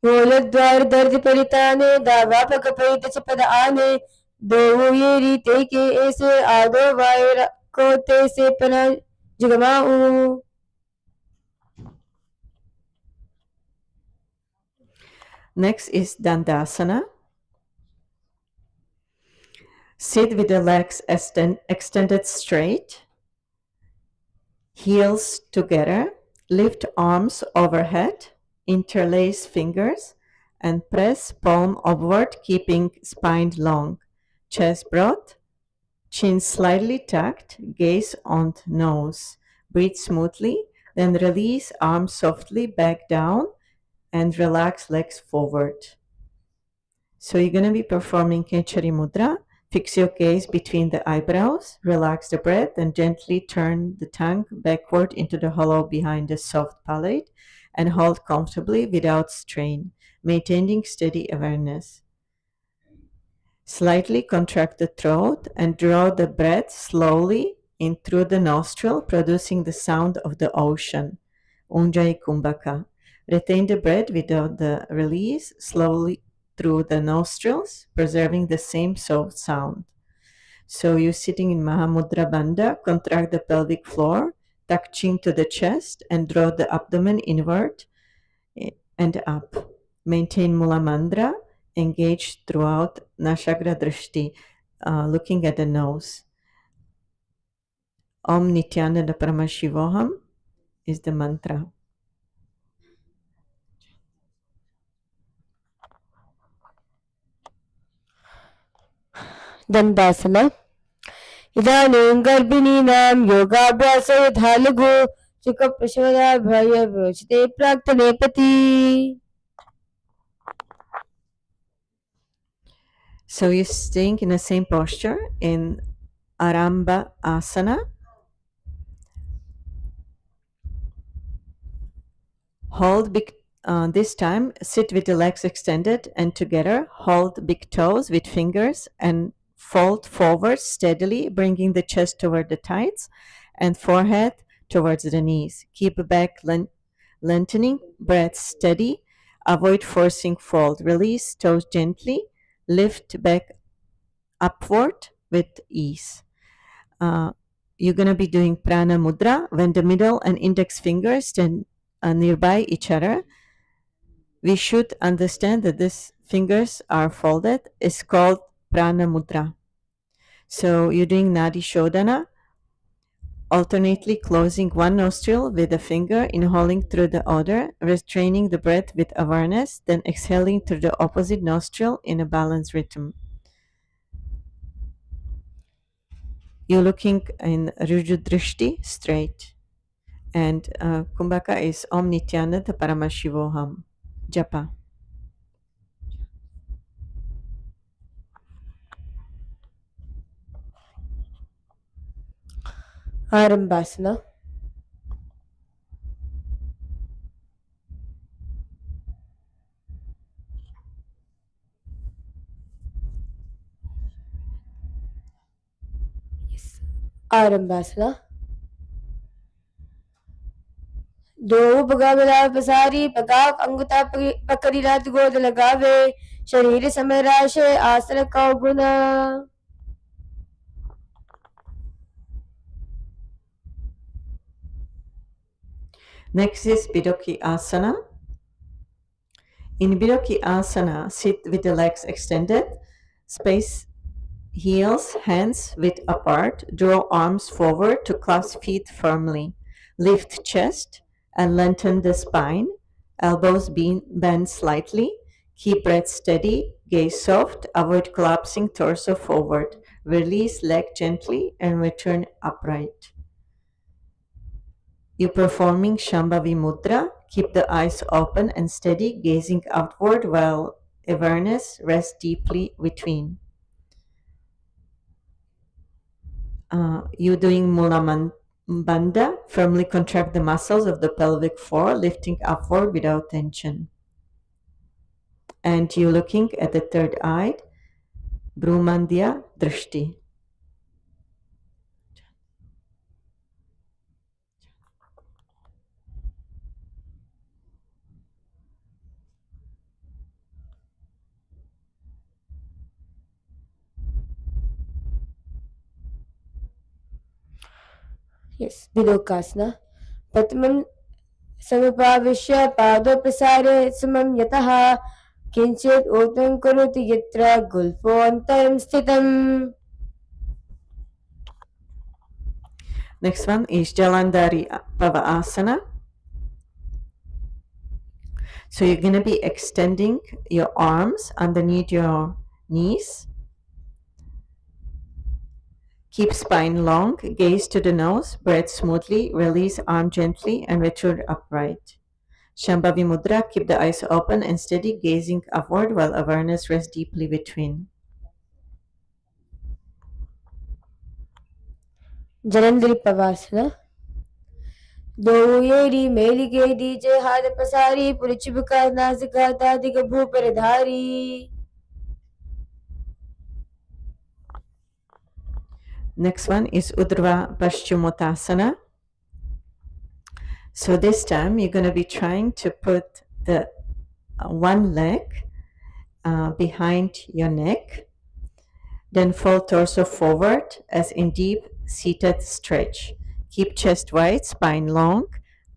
गोलद्वार दर्द परिताने दावापक परित पद आने दो ये रीते के ऐसे आदो वायर को ते से पना जुगमाऊ. Next is Dandasana. Sit with the legs extended straight, heels together, lift arms overhead, interlace fingers, and press palm upward, keeping spine long, chest broad, chin slightly tucked, gaze on nose. Breathe smoothly, then release arms softly back down and relax legs forward. So you're going to be performing Kechari Mudra. Fix your gaze between the eyebrows, relax the breath, and gently turn the tongue backward into the hollow behind the soft palate and hold comfortably without strain, maintaining steady awareness. Slightly contract the throat and draw the breath slowly in through the nostril, producing the sound of the ocean. Unjai Kumbhaka. Retain the breath without the release, slowly through the nostrils, preserving the same soft sound. So you're sitting in Mahamudra Bandha, contract the pelvic floor, tuck chin to the chest, and draw the abdomen inward and up. Maintain Mula Mandra, engage throughout Nashagra Drishti, looking at the nose. Om Nithyananda Paramashivoham is the mantra. Dandasana. इदानीं गर्भिणीनां योगाभ्यास यथा लघु सुखप्रसवाभयविचिते प्राक्तनेपति. So you're staying in the same posture in Arambha Asana. Hold big, this time sit with the legs extended and together. Hold big toes with fingers and fold forward steadily, bringing the chest toward the thighs and forehead towards the knees. Keep back lengthening, breath steady. Avoid forcing fold. Release toes gently. Lift back upward with ease. You're going to be doing prana mudra when the middle and index fingers stand nearby each other. We should understand that these fingers are folded. It's called prana mudra. So you're doing nadi shodhana, alternately closing one nostril with a finger, inhaling through the other, restraining the breath with awareness, then exhaling through the opposite nostril in a balanced rhythm. You're looking in Rujudrishti straight. And Kumbhaka is Om Nithyananda Paramashivoham. Japa. Arambasana. Yes. Arambasana. दो पगा पसारी पगाक अंगुता पकड़ी रात गोद लगावे शरीर समय राशे आसन का गुना. Next is Bidoki Asana. In Bidoki Asana, sit with the legs extended, space heels, hands width apart, draw arms forward to clasp feet firmly. Lift chest and lengthen the spine, elbows bend slightly. Keep breath steady, gaze soft, avoid collapsing torso forward. Release leg gently and return upright. You're performing Shambhavi Mudra. Keep the eyes open and steady, gazing outward while awareness rests deeply between. You're doing Mula Bandha. Firmly contract the muscles of the pelvic floor, lifting upward without tension. And you're looking at the third eye, Brahmandya Drishti. Yes, Bidokasana. Pratamam समपाविश्य पादौ प्रसारे समं यतः किंचित् ऊर्ध्वं करोति यत्र गुल्फोऽन्तरं स्थितम्. Next one is Jalandhari Pavasana. So you're going to be extending your arms underneath your knees. Keep spine long, gaze to the nose, breathe smoothly, release arm gently, and return upright. Shambhavi Mudra, keep the eyes open and steady, gazing upward while awareness rests deeply between. Jalandhari Pavasana. दोयेरी मेली के दीजे हाथ पसारी पुरचिबका नासिका तादिक भूपरधारी. Next one is Urdhva Paschimottanasana. So this time you're going to be trying to put the one leg behind your neck, then fold torso forward as in deep seated stretch. Keep chest wide, spine long,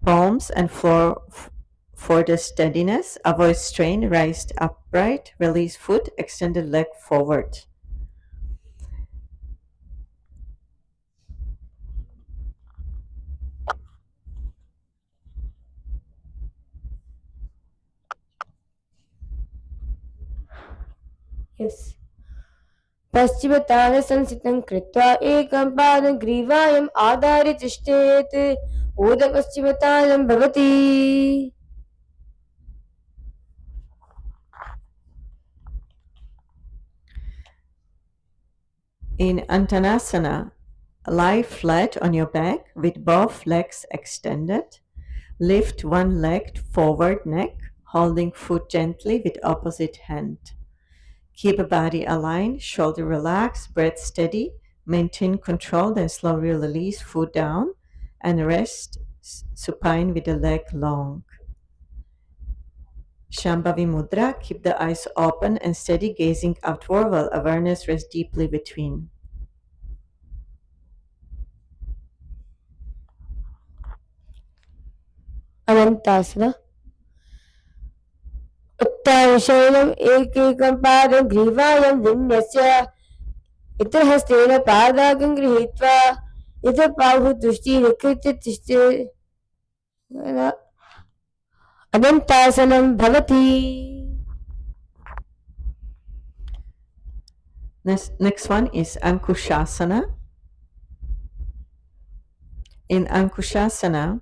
palms and floor for the steadiness. Avoid strain, rise upright, release foot, extended leg forward. Yes. पश्चिमतान संसितं कृत्वा एकं पादं ग्रीवायम् आधार्य तिष्ठेत् ऊर्ध्वपश्चिमतानं भवति. In Uttanasana, lie flat on your back with both legs extended. Lift one leg forward neck, holding foot gently with opposite hand. Keep body aligned, shoulder relaxed, breath steady. Maintain control, then slowly release foot down and rest supine with the leg long. Shambhavi Mudra, keep the eyes open and steady, gazing outward while awareness rests deeply between. अनन्तासना उत्थानशयनम् एकैकं पादं ग्रीवायां विन्यस्य इतरहस्तेन पादागं गृहीत्वा इतः बाहुदृष्टिः निकृत्य तिष्ठेत् अनन्तासनं भवति. Next one is Ankushasana. In Ankushasana,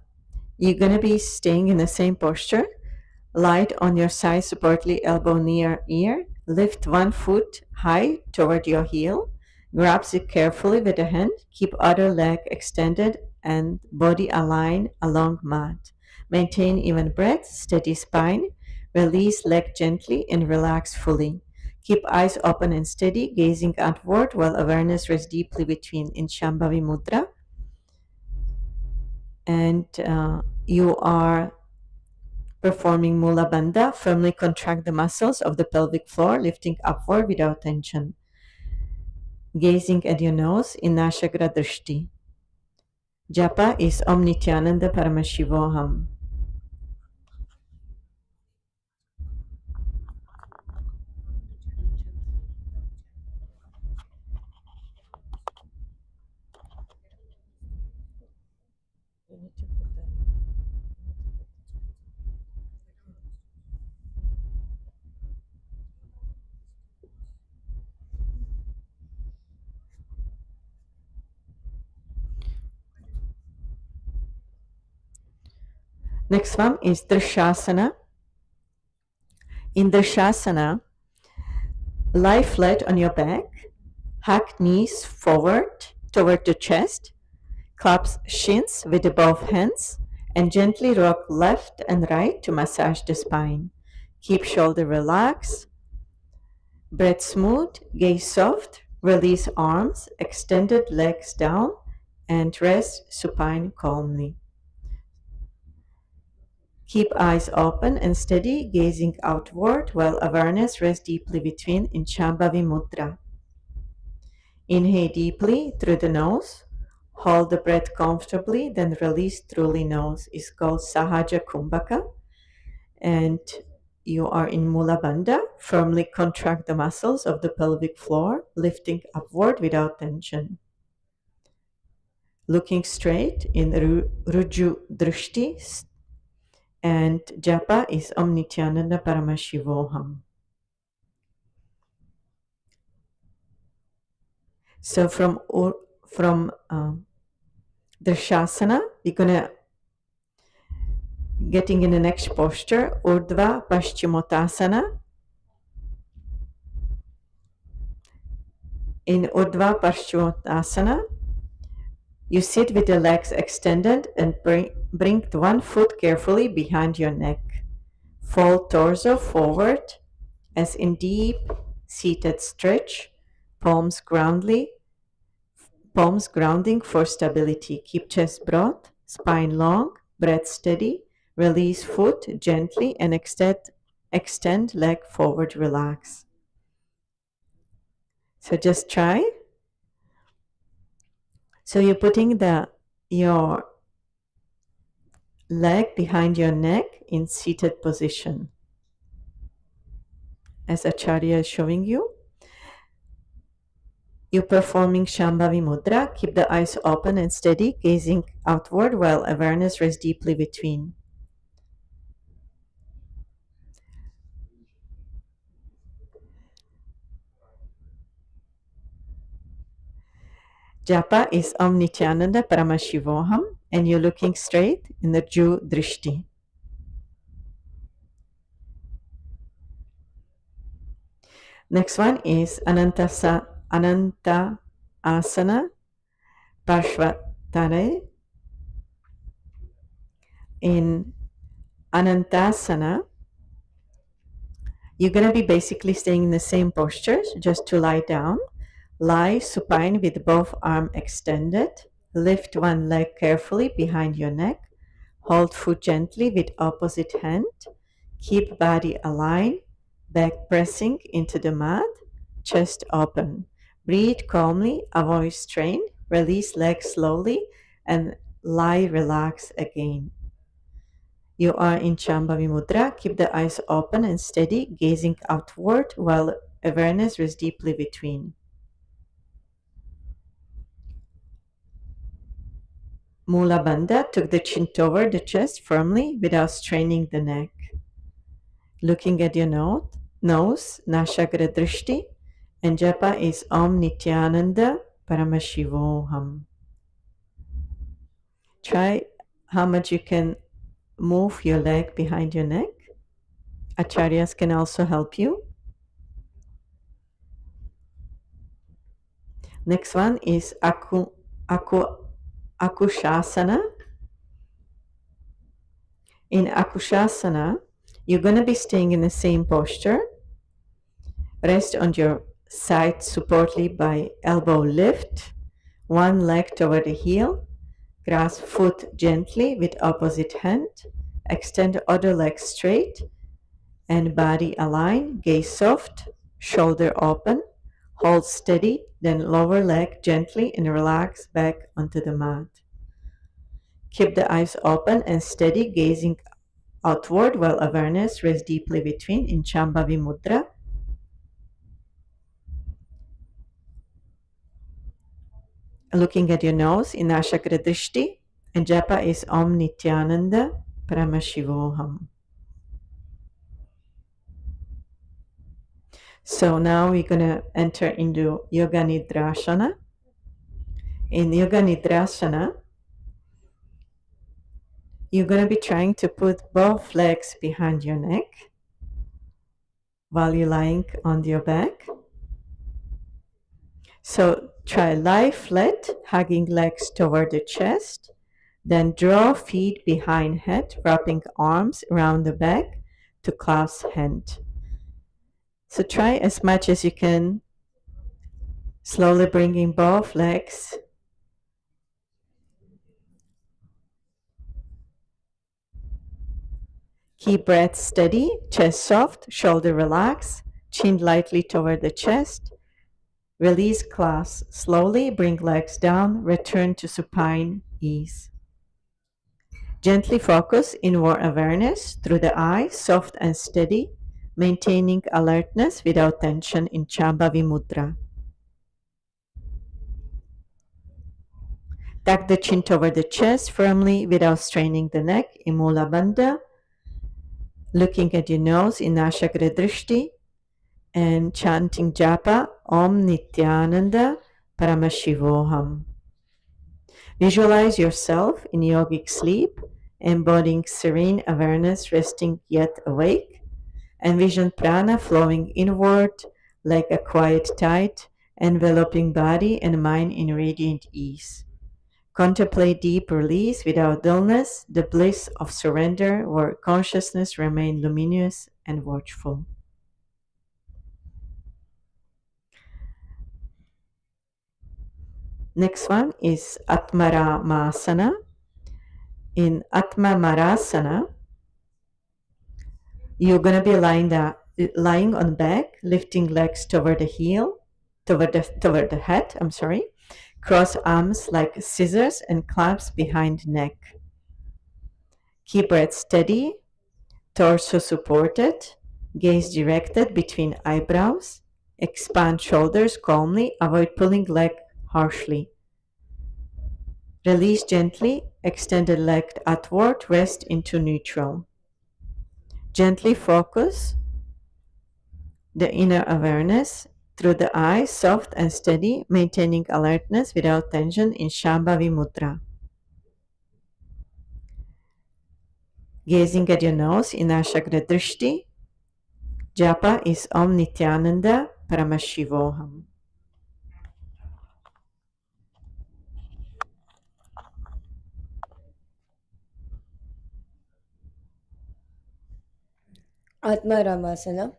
you're going to be staying in the same posture. Light on your side, supportly elbow near ear. Lift one foot high toward your heel. Grab it carefully with a hand. Keep other leg extended and body aligned along mat. Maintain even breath, steady spine. Release leg gently and relax fully. Keep eyes open and steady, gazing outward while awareness rests deeply between in Shambhavi Mudra. And you are performing Mula Bandha. Firmly contract the muscles of the pelvic floor, lifting upward without tension. Gazing at your nose in Nashagra Drishti. Japa is Om Nithyananda Paramashivoham. Next one is Drishasana. In Drishasana, lie flat on your back, hug knees forward toward the chest, clasp shins with both hands, and gently rock left and right to massage the spine. Keep shoulder relaxed, breath smooth, gaze soft, release arms, extended legs down, and rest supine calmly. Keep eyes open and steady, gazing outward while awareness rests deeply between in Shambhavi Mudra. Inhale deeply through the nose. Hold the breath comfortably, then release through the nose. It's called Sahaja Kumbhaka. And you are in Mula Bandha. Firmly contract the muscles of the pelvic floor, lifting upward without tension. Looking straight in Ruju Drishti. And Japa is Om Nithyananda Paramashivoham. So from Drishasana, we're gonna getting in the next posture, Urdhva Paschimottanasana. In Urdhva Paschimottanasana, you sit with the legs extended and bring one foot carefully behind your neck. Fold torso forward as in deep seated stretch, palms palms grounding for stability. Keep chest broad, spine long, breath steady. Release foot gently and extend leg forward, relax. So just try. So you're putting your leg behind your neck in seated position, as Acharya is showing you. You're performing Shambhavi Mudra. Keep the eyes open and steady, gazing outward while awareness rests deeply between. Japa is Om Nithyananda Paramashivoham, and you're looking straight in the Ju Drishti. Next one is Ananta Asana Parshvatare. In Anantasana, you're going to be basically staying in the same posture, just to lie down. Lie supine with both arms extended. Lift one leg carefully behind your neck. Hold foot gently with opposite hand. Keep body aligned, back pressing into the mat, chest open. Breathe calmly, avoid strain. Release legs slowly and lie relax again. You are in Shambhavi Mudra. Keep the eyes open and steady, gazing outward while awareness rests deeply between. Mula Bandha, took the chin toward the chest firmly without straining the neck. Looking at your nose, Nashagra Drishti, and Japa is Om Nithyananda Paramashivoham. Try how much you can move your leg behind your neck. Acharyas can also help you. Next one is Akushasana. In Akushasana, you're going to be staying in the same posture. Rest on your side supportly by elbow lift. One leg toward the heel. Grasp foot gently with opposite hand. Extend other leg straight and body align. Gaze soft, shoulder open. Hold steady, then lower leg gently and relax back onto the mat. Keep the eyes open and steady, gazing outward while awareness rests deeply between in Shambhavi Mudra. Looking at your nose in Ashakra Drishti, and Japa is Om Nithyananda Paramashivoham. So now we're going to enter into Yoga Nidrasana. In Yoga Nidrasana, you're going to be trying to put both legs behind your neck while you're lying on your back. So try lie flat, hugging legs toward the chest. Then draw feet behind head, wrapping arms around the back to clasp hand. So try as much as you can, slowly bringing both legs. Keep breath steady, chest soft, shoulder relax, chin lightly toward the chest. Release clasp slowly, bring legs down, return to supine ease. Gently focus inward awareness through the eyes, soft and steady, maintaining alertness without tension in Shambhavi Mudra. Tuck the chin toward the chest firmly without straining the neck in Mula Bandha. Looking at your nose in Nashagra Drishti and chanting Japa Om Nithyananda Paramashivoham. Visualize yourself in yogic sleep, embodying serene awareness, resting yet awake. Envision prana flowing inward like a quiet tide, enveloping body and mind in radiant ease. Contemplate deep release without dullness, the bliss of surrender where consciousness remains luminous and watchful. Next one is Atmaramasana. In Atmamarasana, you're going to be lying on back, lifting legs toward the head, Cross arms like scissors and clasp behind neck. Keep breath steady, torso supported, gaze directed between eyebrows. Expand shoulders calmly, avoid pulling leg harshly. Release gently, extend the leg outward, rest into neutral. Gently focus the inner awareness through the eyes, soft and steady, maintaining alertness without tension in Shambhavi Mudra. Gazing at your nose in Ashakra Drishti, Japa is Om Nithyananda Paramashivoham. Atma Ramasana.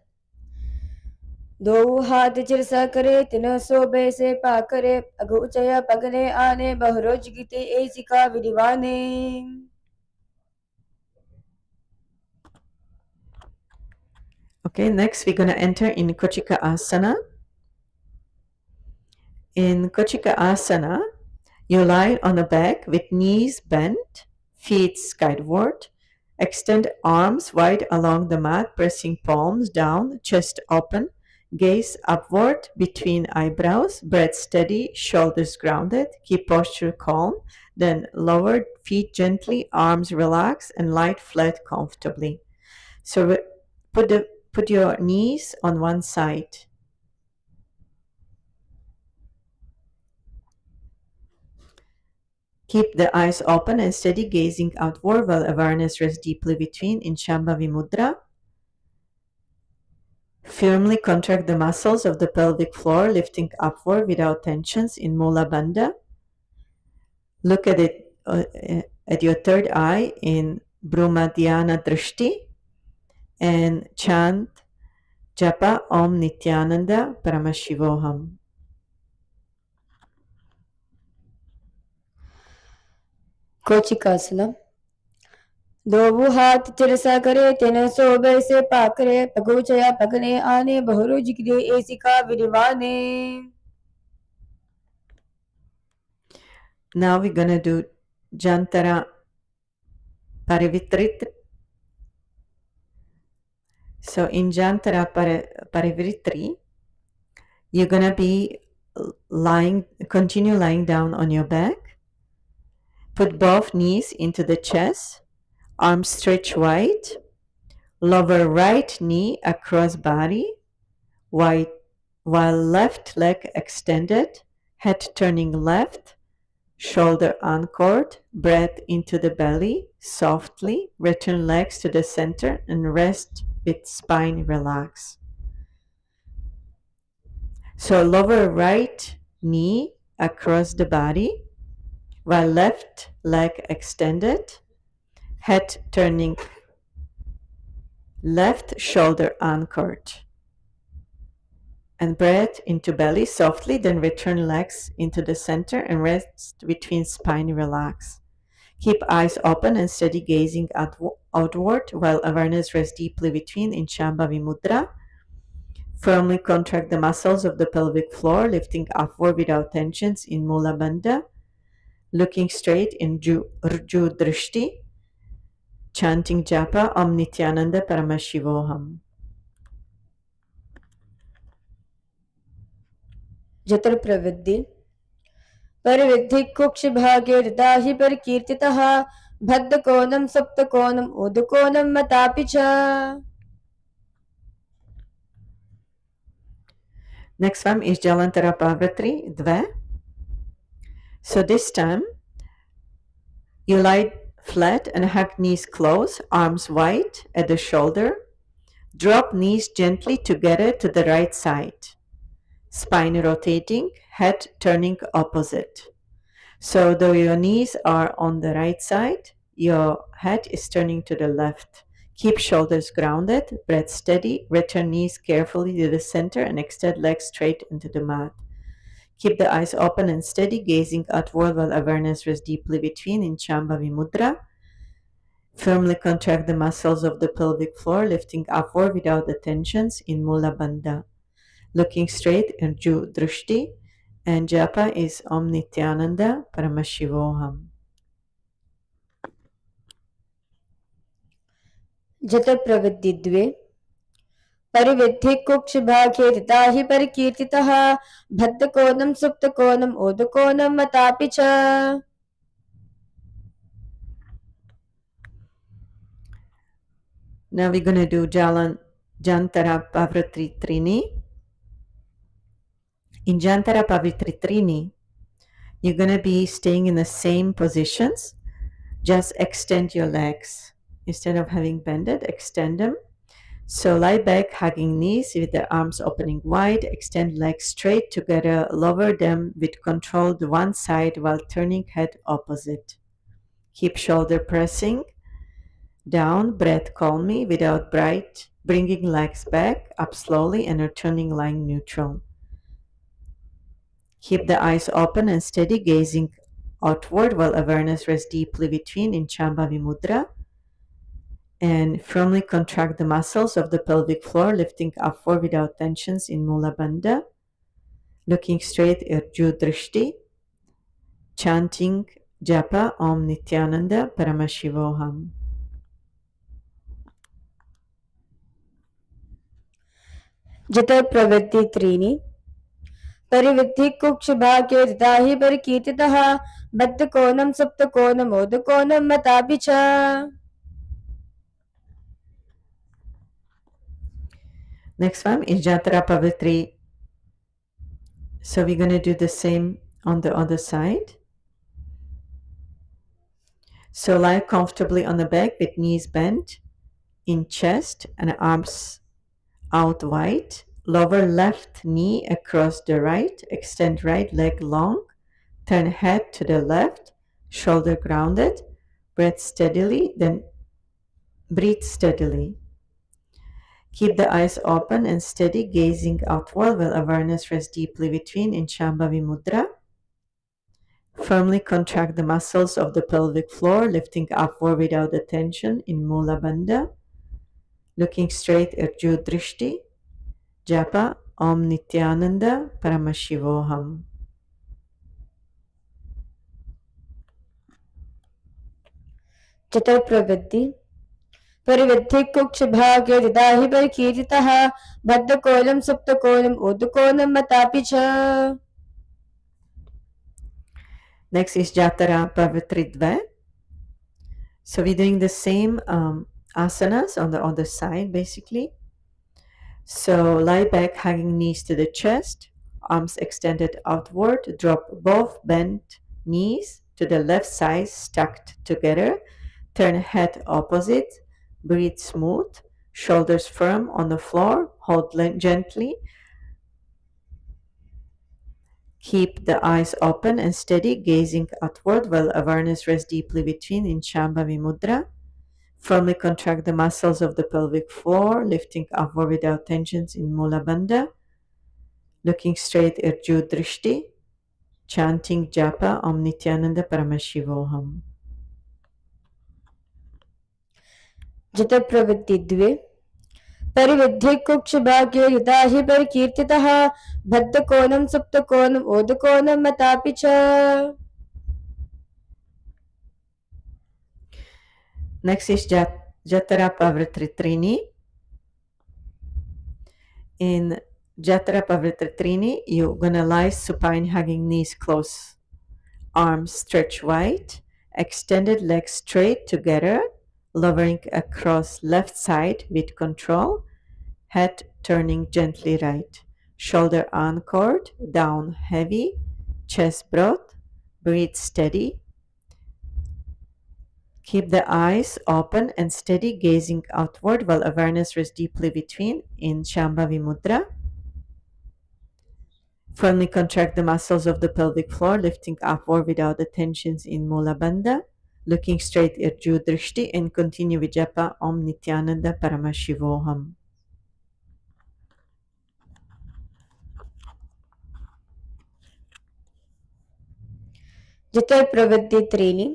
दो हाथ चिरसा करे तिन सोबे से पा करे अगुचया पगने आने बहुरोज गीते ऐसी का विधिवाने. Okay, next we're going to enter in Kochika Asana. In Kochika Asana, you lie on the back with knees bent, feet skyward. Extend arms wide along the mat, pressing palms down, chest open. Gaze upward between eyebrows, breath steady, shoulders grounded. Keep posture calm. Then lower feet gently, arms relax, and lie flat comfortably. So put your knees on one side. Keep the eyes open and steady, gazing outward while awareness rests deeply between in Shambhavi Mudra. Firmly contract the muscles of the pelvic floor, lifting upward without tensions in Mula Bandha. Look at it at your third eye in Brahmadhyana Drishti and chant Japa Om Nithyananda Paramashivoham. कोचिकासना. दो हाथ चिरसा करे तिन सोबे से पा करे अगुचया पगने आने बहुरोज गीते ऐसी का विधिवाने. Now we're going to do Jantara Parivitrit. So in Jantara Parivritri, you're going to be continue lying down on your back. Put both knees into the chest, arms stretch wide, lower right knee across body, while left leg extended, head turning left, shoulder anchored, breath into the belly, softly, return legs to the center and rest with spine relaxed. So lower right knee across the body, while left leg extended, head turning left, shoulder anchored. And breath into belly softly, then return legs into the center and rest between spine relaxed. Keep eyes open and steady gazing outward while awareness rests deeply between in Shambhavi Mudra. Firmly contract the muscles of the pelvic floor, lifting upward without tensions in Mula Bandha. Looking straight in Rju Drishti, chanting Japa Om Nithyananda Paramashivoham. जतर प्रवृद्धि परिविद्धि कुक्ष भागे दाहि पर कीर्तितः भद्द कोनम सप्त कोनम उद कोनम मतापि च. Next one is Jalantara Pavratri Dve. So this time, you lie flat and hug knees close, arms wide at the shoulder. Drop knees gently together to the right side. Spine rotating, head turning opposite. So though your knees are on the right side, your head is turning to the left. Keep shoulders grounded, breath steady, return knees carefully to the center and extend legs straight into the mat. Keep the eyes open and steady, gazing outward while awareness rests deeply between in Shambhavi Mudra. Firmly contract the muscles of the pelvic floor, lifting upward without the tensions in Mula Bandha. Looking straight in Ju Drishti, and japa is Om Nithyananda Paramashivoham. जत प्रवृत्ति द्वे परिविद्धि कुक्ष भाग्ये तथा हि परिकीर्तितः भद्दकोणं सुप्तकोणं ओदकोणं मतापि च. Now we're going to do Jantara Pavritri Trini. In Jantara Pavritri Trini, you're going to be staying in the same positions. Just extend your legs. Instead of having bended, extend them. So lie back, hugging knees with the arms opening wide. Extend legs straight together. Lower them with control to one side while turning head opposite. Keep shoulder pressing down. Breath calmly without bringing legs back, up slowly and returning lying neutral. Keep the eyes open and steady, gazing outward while awareness rests deeply between in Shambhavi Mudra. And firmly contract the muscles of the pelvic floor, lifting upward without tensions in Mula Bandha. Looking straight at Ju Drishti, chanting japa Om Nithyananda Paramashivoham. जत प्रवृत्ति त्रीणि परिविद्धि कुक्ष भाग्ये तथा हि परिकीर्तितः बद्धकोणं सुप्तकोणं ओदकोणं मतापि च. Next one is Jatara Pavitri. So we're going to do the same on the other side. So lie comfortably on the back with knees bent in chest and arms out wide. Lower left knee across the right. Extend right leg long. Turn head to the left. Shoulder grounded. Breathe steadily. Then breathe steadily. Keep the eyes open and steady, gazing outward while awareness rests deeply between in Shambhavi Mudra. Firmly contract the muscles of the pelvic floor, lifting upward without the tension in Mula Bandha. Looking straight at Ju Drishti, japa Om Nithyananda Paramashivoham. जत प्रवृत्ति परिविद्धि कुक्ष भाग्ये तथा हि परिकीर्तितः बद्धकोणं सुप्तकोणं ओदकोणं मतापि च. Next is Jatara Pavitridva. So we're doing the same asanas on the other side, basically. So lie back, hugging knees to the chest, arms extended outward. Drop both bent knees to the left side, stacked together. Turn head opposite. Breathe smooth. Shoulders firm on the floor. Hold gently. Keep the eyes open and steady, gazing outward while awareness rests deeply between in Shambhavi Mudra. Firmly contract the muscles of the pelvic floor, lifting upward without tensions in Mula Bandha. Looking straight at Ju Drishti, chanting japa Om Nithyananda Paramashivoham. जत प्रवृत्ति द्वे परिविद्धि कुक्ष भाग्ये तथा हि परिकीर्तितः बद्धकोणं सुप्तकोणं ओदकोणं मतापि च. Next is Jatara Pavritri Trini. In Jatara Pavritri Trini, you're gonna lie supine, hugging knees close, arms stretch wide, extended legs straight together, lowering across left side with control, head turning gently right, shoulder anchored, down heavy, chest broad, breathe steady. Keep the eyes open and steady, gazing outward while awareness rests deeply between in Shambhavi Mudra. Firmly contract the muscles of the pelvic floor, lifting upward without the tensions in Mula Bandha. Looking straight at Ju Drishti and continue with japa Om Nithyananda Paramashivoham. जितर प्रवृत्ति त्रीणि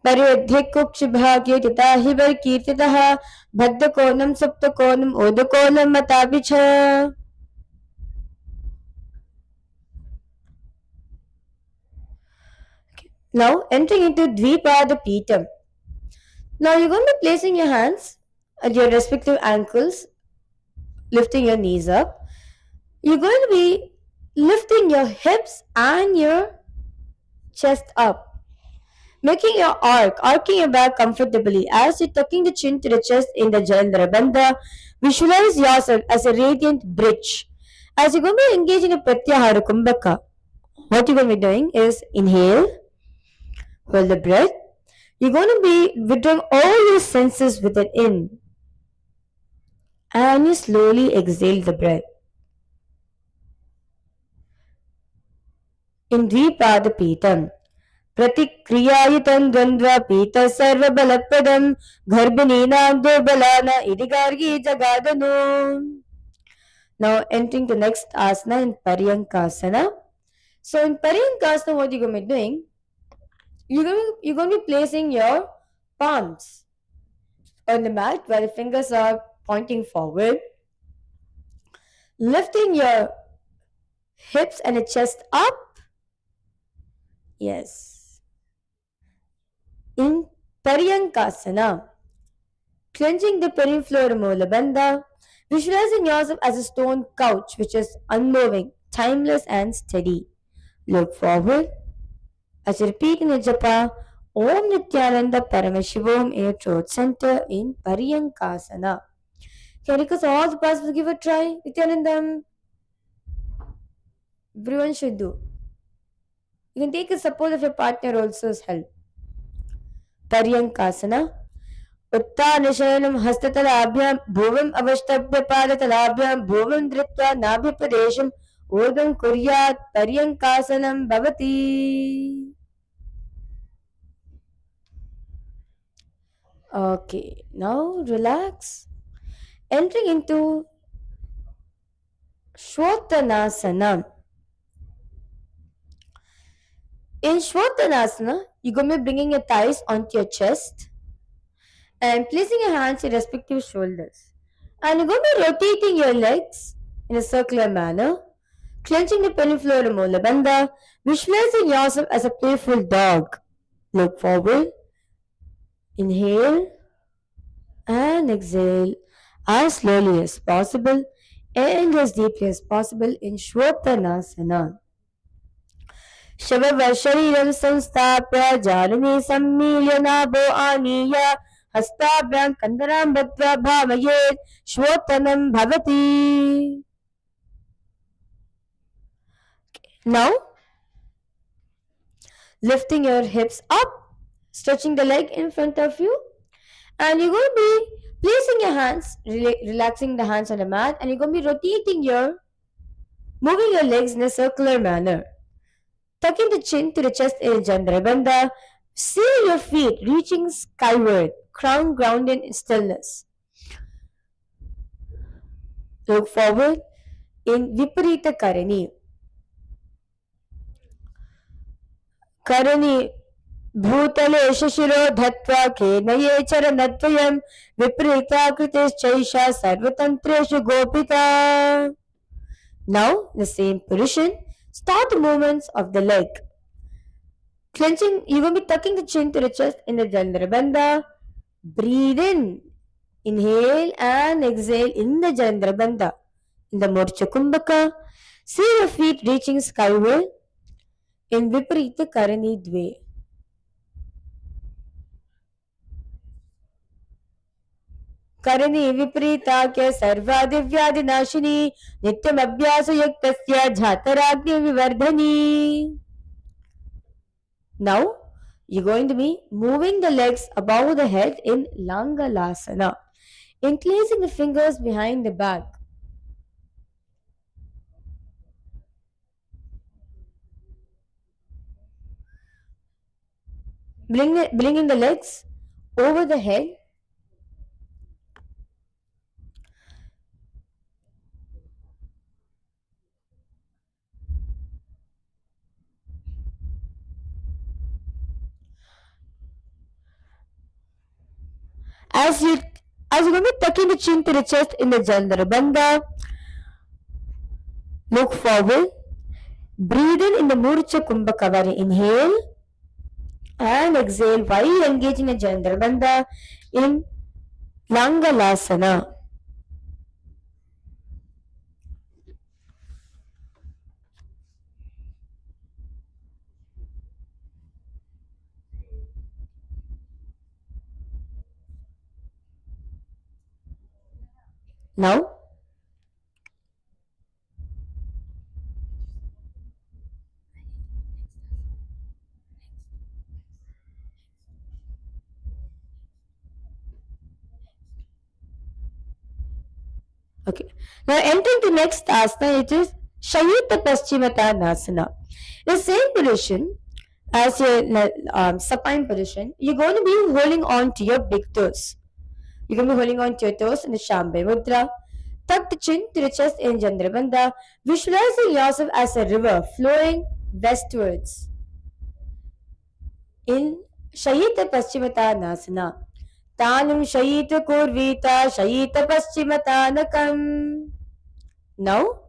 परिवृद्धिकुक्षिभाग्ये तथा हि कीर्तितः बद्धकोणं सुप्तकोणं ओदकोणं मतापि च. Now entering into Dvipada Pitam. Now you're going to be placing your hands at your respective ankles, lifting your knees up. You're going to be lifting your hips and your chest up, making your arcing your back comfortably as you're tucking the chin to the chest in the Jalandhara Bandha. Visualize yourself as a radiant bridge. As you're going to be engaging in Pratyahara Kumbhaka, what you're going to be doing is inhale, hold the breath. You're going to be withdrawing all your senses with it in, and you slowly exhale the breath. In Dvipada Pitam, प्रतिक्रियायुतं द्वन्द्व पीत सर्वबलप्रदं गर्भिणीनां दुर्बलाना इति Gargi जगादनु. Now entering the next asana in Paryankasana. So in Paryankasana, what you're going to be doing, you're going to be placing your palms on the mat where the fingers are pointing forward, lifting your hips and the chest up. Yes. In Paryankasana, clenching the perifloral bandha, visualizing yourself as a stone couch which is unmoving, timeless and steady. Look forward as you repeat in the japa Om Nithyananda Paramashiva in your throat center in Paryankasana. Can you request all the parts to give a try? Nithyanandam. Everyone should do. You can take the support of your partner also as help. Paryankasana. उत्तानशयनं हस्ततलाभ्यां भुवम् अवष्टभ्य पादतलाभ्यां भुवं धृत्वा नाभिप्रदेशम् ऊर्ध्वं कुर्यात् पर्यङ्कासनं भवति. Okay, now relax. Entering into Shvotanasana. In Shvotanasana, you're going to be bringing your thighs onto your chest and placing your hands in respective shoulders. And you're going to be rotating your legs in a circular manner, clenching the pelvic molar bandha, visualizing yourself as a playful dog. Look forward, inhale and exhale as slowly as possible and as deeply as possible in Shvotanasana. शरीरं संस्थाप्य जालिनी सम्मील्य नाभो आनीय हस्ताभ्यां कन्दरां बद्ध्वा भावयेत् श्वोतनं भवति. Now, lifting your hips up, stretching the leg in front of you, and you're going to be placing your hands, relaxing the hands on the mat, and you're going to be moving your legs in a circular manner. Tucking the chin to the chest in Chandrabandha, see your feet reaching skyward, crown grounded in stillness. Look forward in Viparita Karani. Karani Bhutale Shashiro Dhatva Kenaye Charanadvayam Viparita Kritischayisha Sarvatantreshu Gopita. Now, in the same position, start the movements of the leg. Clenching, you're going to be tucking the chin to the chest in the Jandrabandha. Breathe in. Inhale and exhale in the Jandrabandha. In the Morcha Kumbhaka, see your feet reaching skyward in Viparita Karani Dve. Karani Viparitake Sarvadivyadi Nashini Nityam Abhyasu Yaktasya Jhataragni Vivardhani. Now, you're going to be moving the legs above the head in Langalasana, enclosing the fingers behind the back. Bringing the legs over the head. As you as you're going to be tucking the chin to the chest in the Jandarabandha, look forward. Breathe in the Murcha Kumbhakavari. Inhale and exhale while engaging in Jandarabandha in Langalasana. Now, okay. Now entering the next asana, it is Shayita Paschimottanasana. The same position as your supine position, you're going to be holding on to your big toes. You're going to be holding on to your toes in the Shambhe Mudra. Tuck the chin to the chest in Chandrabandha. Visualizing yourself as a river flowing westwards. In Shayita Paschimottanasana. Tanam Shayita Kurvita Shayita Paschimottanakam. Now,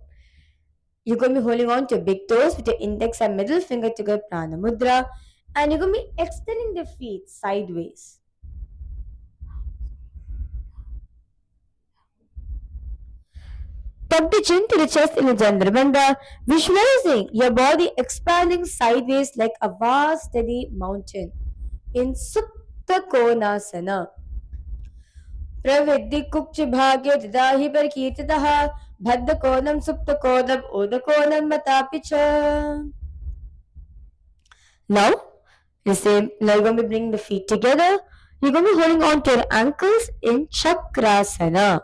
you're going to be holding on to your big toes with your index and middle finger to go Prana Mudra, and you're going to be extending the feet sideways. Tuck the chin to the chest in the Chandrabandha, visualizing your body expanding sideways like a vast steady mountain in Supta Konasana. प्रविद्धि कुक्ष भाग्य ददाहि पर कीर्तितः बद्ध कोणम सुप्त कोणम ओद कोणम मतापि च. Now, you're going to be bringing the feet together. You're going to be holding on to your ankles in Chakrasana.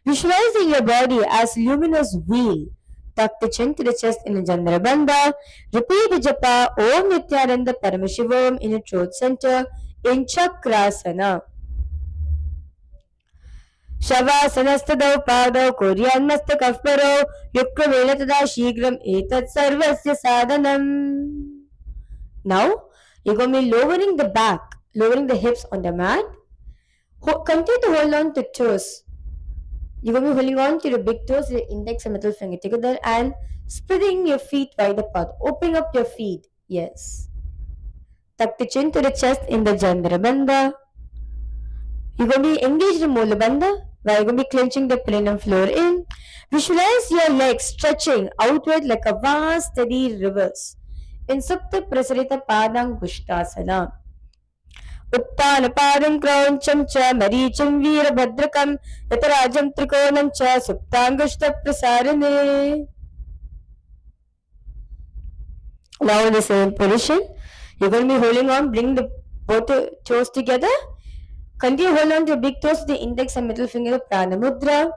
Visualizing your body as luminous wheel. Tuck the chin to the chest in the Chandrabandha. Repeat the japa Om Nithyananda Paramashiva in your throat center in Chakrasana. शवासनस्तदौ पादौ कुर्यान्मस्तकः युक्तमेन तदा शीघ्रम् एतत् सर्वस्य साधनम्. Now, you're going to be lowering the back, lowering the hips on the mat. Continue to hold on to toes. You're going to be holding on to the big toes, the index and middle finger together, and spreading your feet wide apart. Opening up your feet. Yes. Tuck the chin to the chest in the Chandrabandha. You're going to be engaged in Mula Bandha, where you're going to be clenching the perineum floor in. Visualize your legs stretching outward like a vast steady rivers. In Supta Prasarita Padangushtasana. Uttana Padam Krauncham Cha Maricham Veerabhadrakam Yatarajam Trikonam Cha Suptangushta Prasarane. Now in the same position, you're going to be holding on, bring the both toes together. Continue hold on to your big toes, the index and middle finger of Prana Mudra.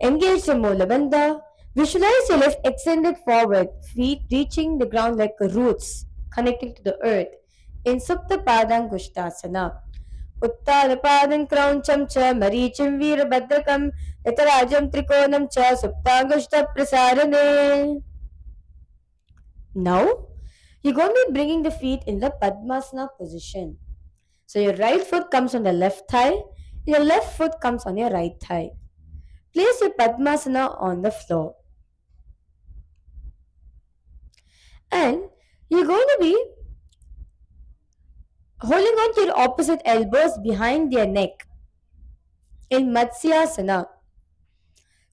Engage the Mula Bandha. Visualize your legs extended forward, feet reaching the ground like roots, connecting to the earth. In Supta Padangushtasana. Uttana Padam Krauncham Cha Maricham Veerabhadrakam Yatarajam Trikonam Cha Suptangushta Prasarane. Now, you're going to be bringing the feet in the Padmasana position. So your right foot comes on the left thigh, your left foot comes on your right thigh. Place your Padmasana on the floor. And you're going to be holding on to your opposite elbows behind your neck in Matsyasana.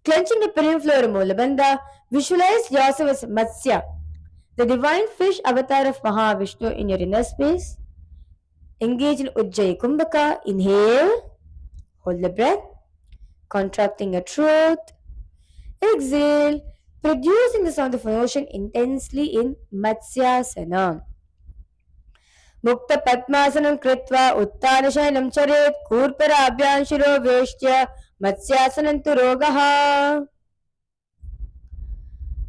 Clenching the perineum floor of Mula Bandha, visualize yourself as Matsya, the divine fish avatar of Mahavishnu in your inner space. Engage in Ujjayi Kumbhaka. Inhale. Hold the breath. Contracting your throat. Exhale. Producing the sound of an ocean intensely in Matsyasana. Mukta Padmasanam Kritva Uttanashayanam Charet Kurpara Abhyan Shiro Veshtya Matsyasanam Turogaha.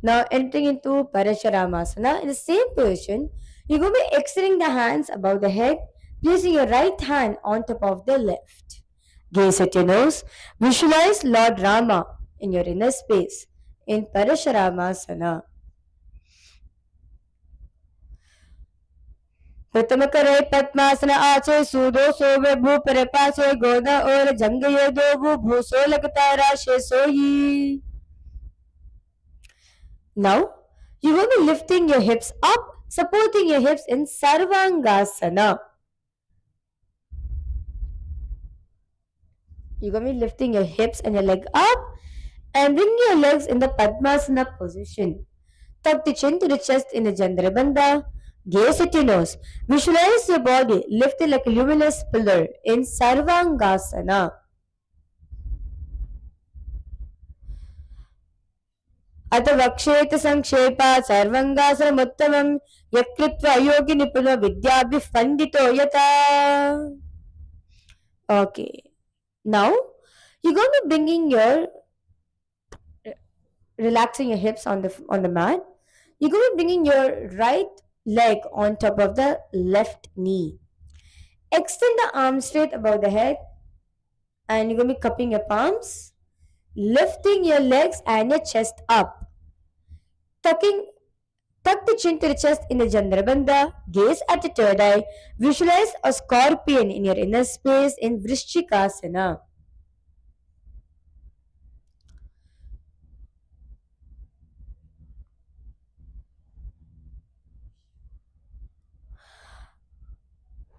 Now entering into Parasharamasana. In the same position, you're going to be extending the hands above the head, placing your right hand on top of the left. Gaze at your nose. Visualize Lord Rama in your inner space in Parasharamasana. प्रथम करे पद्मासन आचे सूदो सोवे भू पर पाचे गोदा और जंग ये दो भू भूसो लगता राशे सोई. Now you will be lifting your hips up, supporting your hips in Sarvangasana. You're going to be lifting your hips and your leg up and bring your legs in the Padmasana position. Tuck the chin to the chest in the Jandrabandha. Gaze at your nose. Visualize your body lifted like a luminous pillar in Sarvangasana. अथ वक्षेत संक्षेप सर्वंगासनमुत्तमं यकृत्वा अयोग्य निपुनो विद्याभिः पंडितो यथा. Okay. Now you're going to be bringing your relaxing your hips on the mat. You're going to be bringing your right leg on top of the left knee. Extend the arms straight above the head and you're going to be cupping your palms, lifting your legs and your chest up. Tuck the chin to the chest in the Jandrabandha. Gaze at the third eye. Visualize a scorpion in your inner space in Vrishchikasana.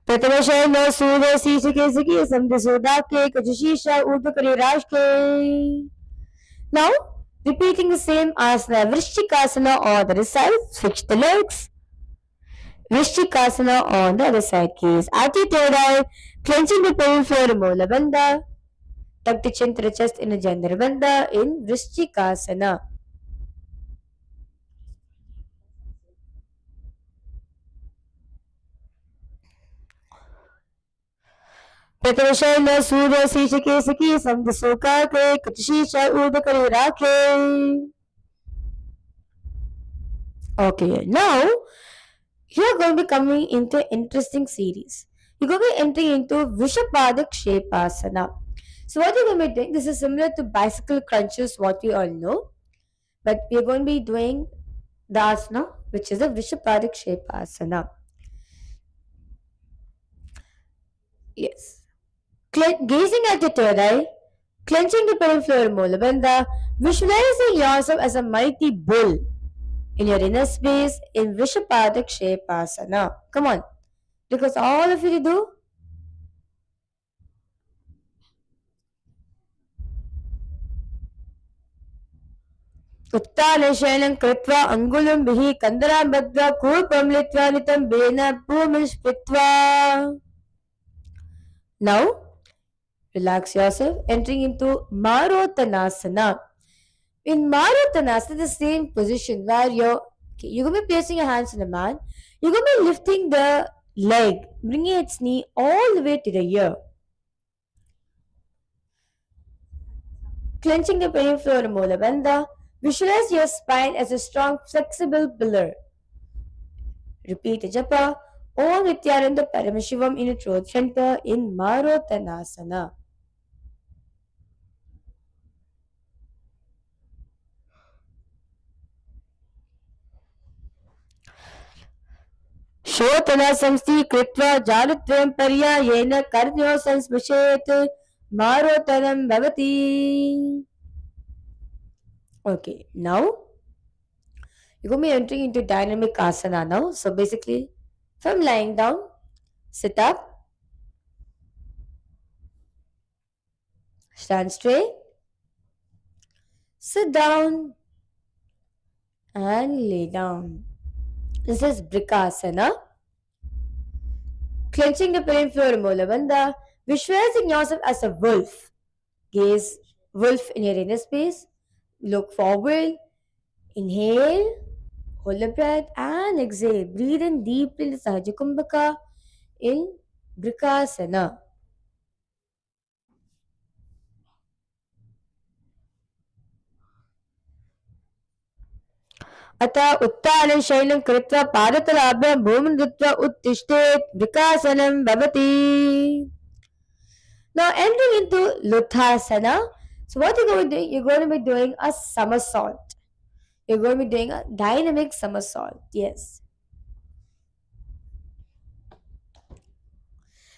प्रथमशयन Surya शीर्षकेशकी समधिसोदाके कचशीषा ऊर्ध्वकरिराशके. Now repeating the same asana, Vrishchikasana on the other side. Switch the legs. Vrishchikasana on the other side. Gaze at the third eye, clenching the pelvic floor, Moola Bandha. Tuck the chin to the chest in a Jandhara Bandha in Vrishchikasana. प्रथमशयन Surya शीर्षकेशकी समधिसोदाके कचशीषा ऊर्ध्वकरिराशके. Okay, now you're going to be coming into an interesting series. You're going to be entering into Vishapadak Shepasana. So what you're going to be doing, this is similar to bicycle crunches, what we all know. But we're going to be doing the asana, which is a Vishapadak Shepasana. Yes. Gazing at the third eye, clenching the pelvic floor, Moola Bandha, visualizing yourself as a mighty bull in your inner space in Vishapadak Shepasana. Come on. Because all of you do. उत्तानशयनं कृत्वा अंगुलं बिहि कंदरां बद्ध्वा कूपं लित्वा नितं Ben भूमिस्पृत्वा. Now relax yourself, entering into Marottanasana. In Marottanasana, the same position where you're going to be placing your hands on the mat. You're going to be lifting the leg, bringing its knee all the way to the ear. Clenching the pelvic floor, Moola Bandha. Visualize your spine as a strong, flexible pillar. Repeat the japa. Om Nithyananda Paramashivam in your throat center in Marottanasana. शोतना संस्थि कृत्वा जालुत्वं पर्यायेन कर्ण्यो संस्पृशेत् मारोतनं भवति. Okay, now you're going to be entering into dynamic asana now. So basically, from lying down, sit up, stand straight, sit down, and lay down. This is Brikasana. Clenching the pelvic floor, Moola Bandha. Visualizing yourself as a wolf. Gaze wolf in your inner space. Look forward. Inhale. Hold the breath and exhale. Breathe in deeply into Sahajakumbhaka in Brikasana. अतः उत्तानं शयनं कृत्वा पादतलाभ्यां भूमिं धृत्वा उत्तिष्ठेत् विकासनं भवति. Now entering into Luthasana. So what you're going to do, you're going to be doing a somersault. You're going to be doing a dynamic somersault. Yes.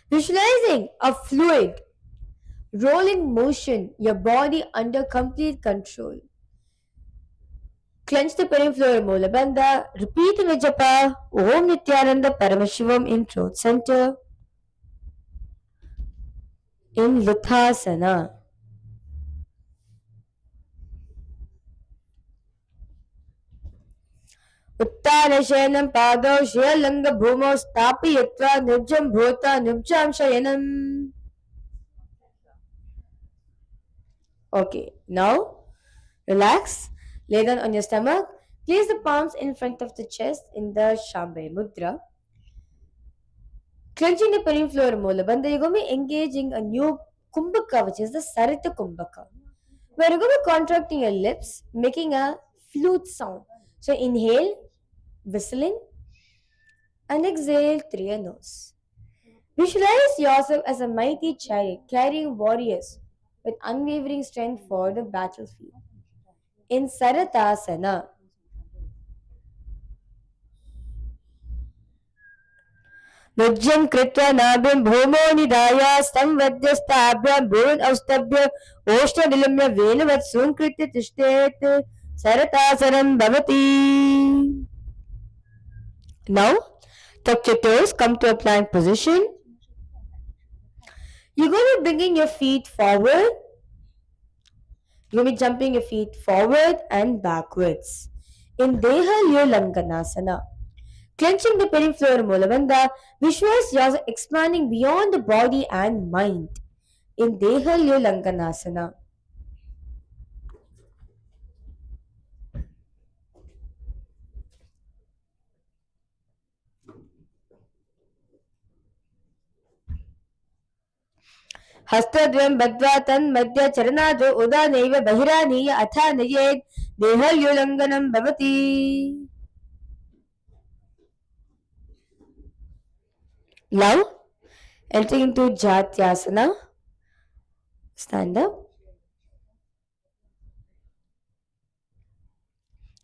Visualizing a fluid, rolling motion, your body under complete control. Clench the pelvic floor, Mula Bandha. Repeat in Japa, Om Nithyananda Paramashivam in throat center. In Luthasana. उत्तानशयनं पादौ श्रियलङ्गभूमौ स्थापयित्वा निर्जं भूत्वा निर्जां शयनम्. Okay, now relax. Lay down on your stomach. Place the palms in front of the chest in the Shambhari Mudra. Clenching the pelvic floor, Mulabandha, you're going to be engaging a new Kumbhaka, which is the Sarita Kumbhaka. Where you're going to be contracting your lips, making a flute sound. So inhale, whistling, and exhale through your nose. Visualize yourself as a mighty chariot carrying warriors with unwavering strength for the battlefield. In Saratasana, Nujjam Kritva Nabhim Bhumo Nidaya Samvadyastabhyam Bhuvan Austabhya Oshta Nilamya Venavat Sunkritya Tishtet Saratasanam Bhavati. Now, tuck your toes, come to a plank position. You're going to be bringing your feet forward. You're going to be jumping your feet forward and backwards. In Deha Langanasana. Clenching the pelvic floor, Mulabandha, visualize yourself expanding beyond the body and mind. In Deha Langanasana. हस्तद्वयं बद्ध्वा तन्मध्य चरणादो उदानैव बहिरानीय अथा नयेत् देहल्युलङ्घनं भवति. Now, entering into Jatyasana. Stand up.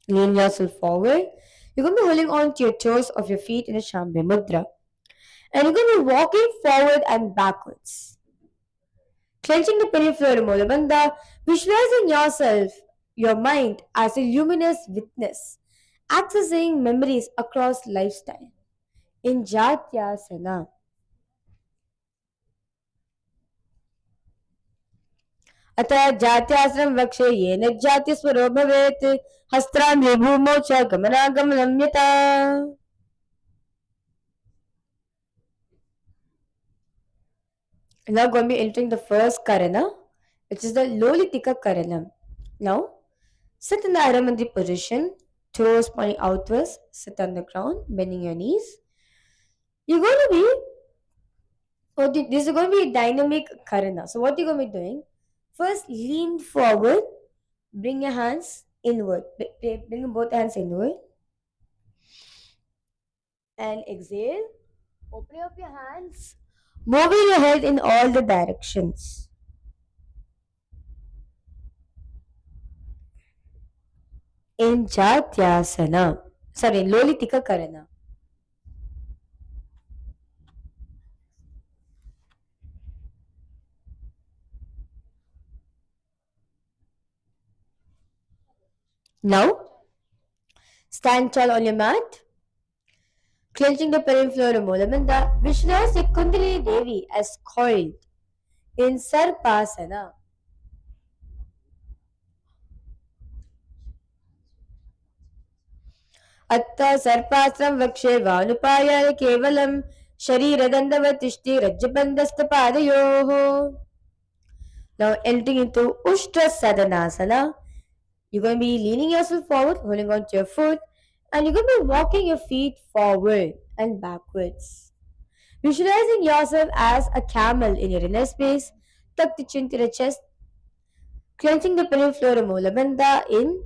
Lean yourself forward. You're going to be holding on to your toes of your feet in a Shambhari Mudra. And you're going to be walking forward and backwards. Clenching the pelvic floor, Mulabandha, visualizing yourself, your mind, as a luminous witness, accessing memories across lifestyle. In Jatyasana. अतः जात्याश्रम वक्षे येन जातिस्वरो भवेत् हस्त्राम्रे भूमौ च गमनागमनं यथा. Now going to be entering the first karana, which is the Lolitika Karanam. Now, sit in the Aramandri position, toes pointing outwards, sit on the ground, bending your knees. You're going to be, this is going to be a dynamic karana. So what you're going to be doing, first lean forward, bring your hands inward, bring both hands inward, and exhale, open up your hands, moving your head in all the directions. In Jatyasana, in Lolitika Karana. Now, stand tall on your mat, clenching the pelvic floor of Moolamandha. Visualize the Kundalini Devi as coiled in Sarpasana. Atta Sarpasram Vakshe Vanupaya Kevalam Sharira Dandavatishti Rajabandastapadayoho. Now entering into Ushtra Sadanasana. You're going to be leaning yourself forward, holding on to your foot, and you're going to be walking your feet forward and backwards. Visualizing yourself as a camel in your inner space, tuck the chin to the chest, clenching the pelvic floor of Moolamandha in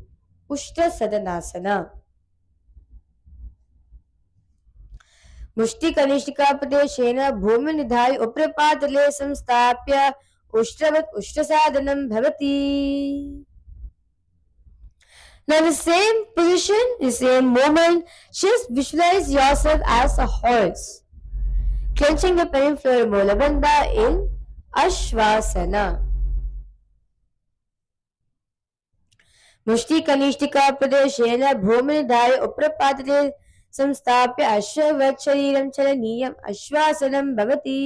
Ushtra Sadanasana. Mushti Kanishtikapade Bhumi Nidhai Uprapatale Samstapya Ushtravat Ushtrasadanam Bhavati. Now, in the same position, the same moment, just visualize yourself as a horse. clenching the pelvic floor Mulabandha in Ashwasana. मुष्टिकनिष्ठिका प्रदेशेन भूमिनिधाय उप्रपादते संस्थाप्य अश्ववत् शरीरं चलनीयम् अश्वासनं भवति.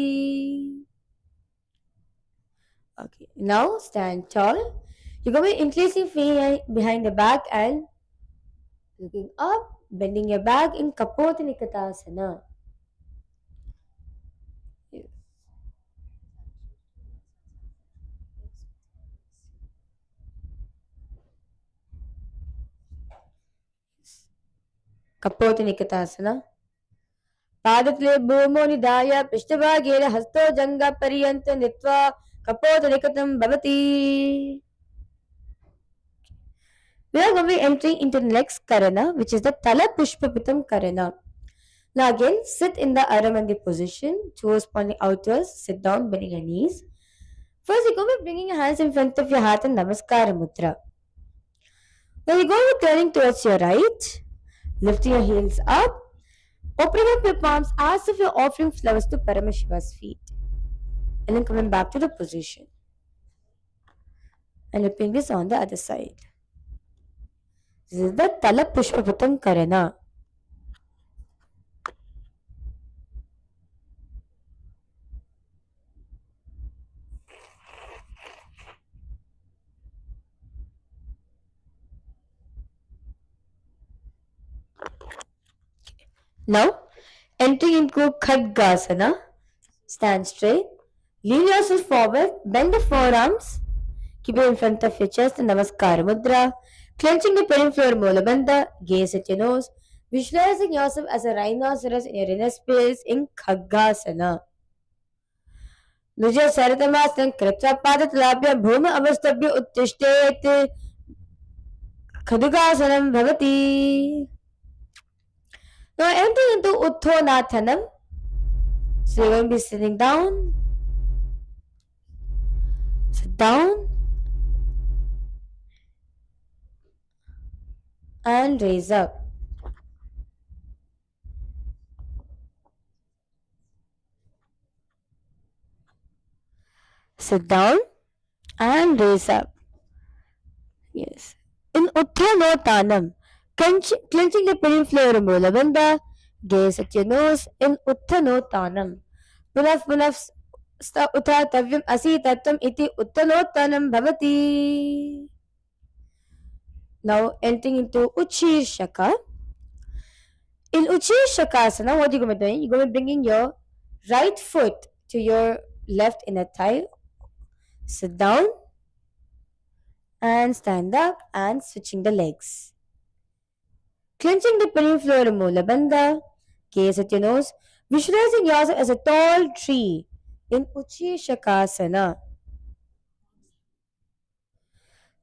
Okay, now stand tall. You're going to be increasing feet behind the back and looking up, bending your back in Kapoti Nikatasana. Kapoti Nikatasana. पादतले भूमो निधाय पृष्ठभागेन हस्तो जंगा पर्यंत नित्वा कपोतनिकतं भवति. We are going to be entering into the next karana, which is the Tala Pushpapitam karana. Now again, sit in the Aramandi position, toes pointing outwards, sit down, bending your knees. First, you're going to be bringing your hands in front of your heart in Namaskara Mudra. Now you're going to be turning towards your right, lifting your heels up, opening up your palms as if you're offering flowers to Paramashiva's feet. And then coming back to the position. And repeating this on the other side. This is the Tala Pushpapitam Karana. Now, entering into Khadgasana. Stand straight. Lean yourself forward. Bend the forearms. Keep it in front of your chest in Namaskara Mudra. Clenching the pelvic floor Mulabandha. Gaze at your nose. Visualizing yourself as a rhinoceros in your inner space in Khadgasana. Nujya Saratamastan Kripsa Padatlabhya Bhuma Avastabhya Uttishtet Khadgasanam Bhavati. Now entering into Utthonathanam. So you're going to be sitting down. Sit down. And raise up. Sit down and raise up. Yes. In Utthanotanam, clenching the pelvic floor Mulabandha, gaze at your nose in Utthanotanam. Punaf punaf uttatavyam asi tattvam iti Utthanotanam bhavati. Now entering into Uchirshaka. In Uchirshakasana, what you're going to be doing? You're going to be bringing your right foot to your left inner thigh. Sit down and stand up and switching the legs. Clenching the pelvic floor Mulabandha, gaze at your nose, visualizing yourself as a tall tree in Uchirshakasana.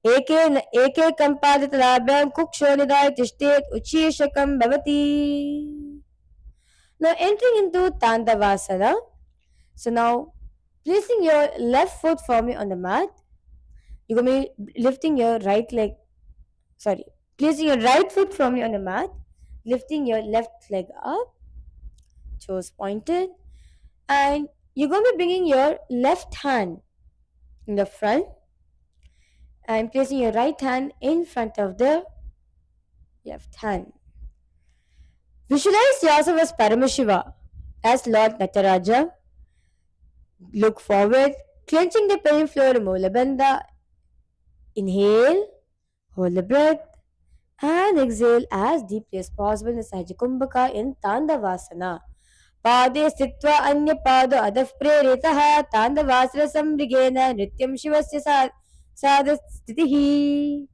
Eke kampaditalabyam kukshoniday tishtet Uchirshakam bhavati. Now entering into Tandavasana. So now placing your left foot firmly on the mat. You're going to be lifting your right leg. Placing your right foot firmly on the mat. Lifting your left leg up. Toes pointed. And you're going to be bringing your left hand in the front. And placing your right hand in front of the left hand. Visualize yourself as Paramashiva, as Lord Nataraja. Look forward, clenching the pelvic floor Mulabandha. Inhale, hold the breath, and exhale as deeply as possible in the Sahajakumbhaka in Tandavasana. Pade stitva anya pado adaf preritaha Tandavasana sambrigena nityam shivasya sadastitihi.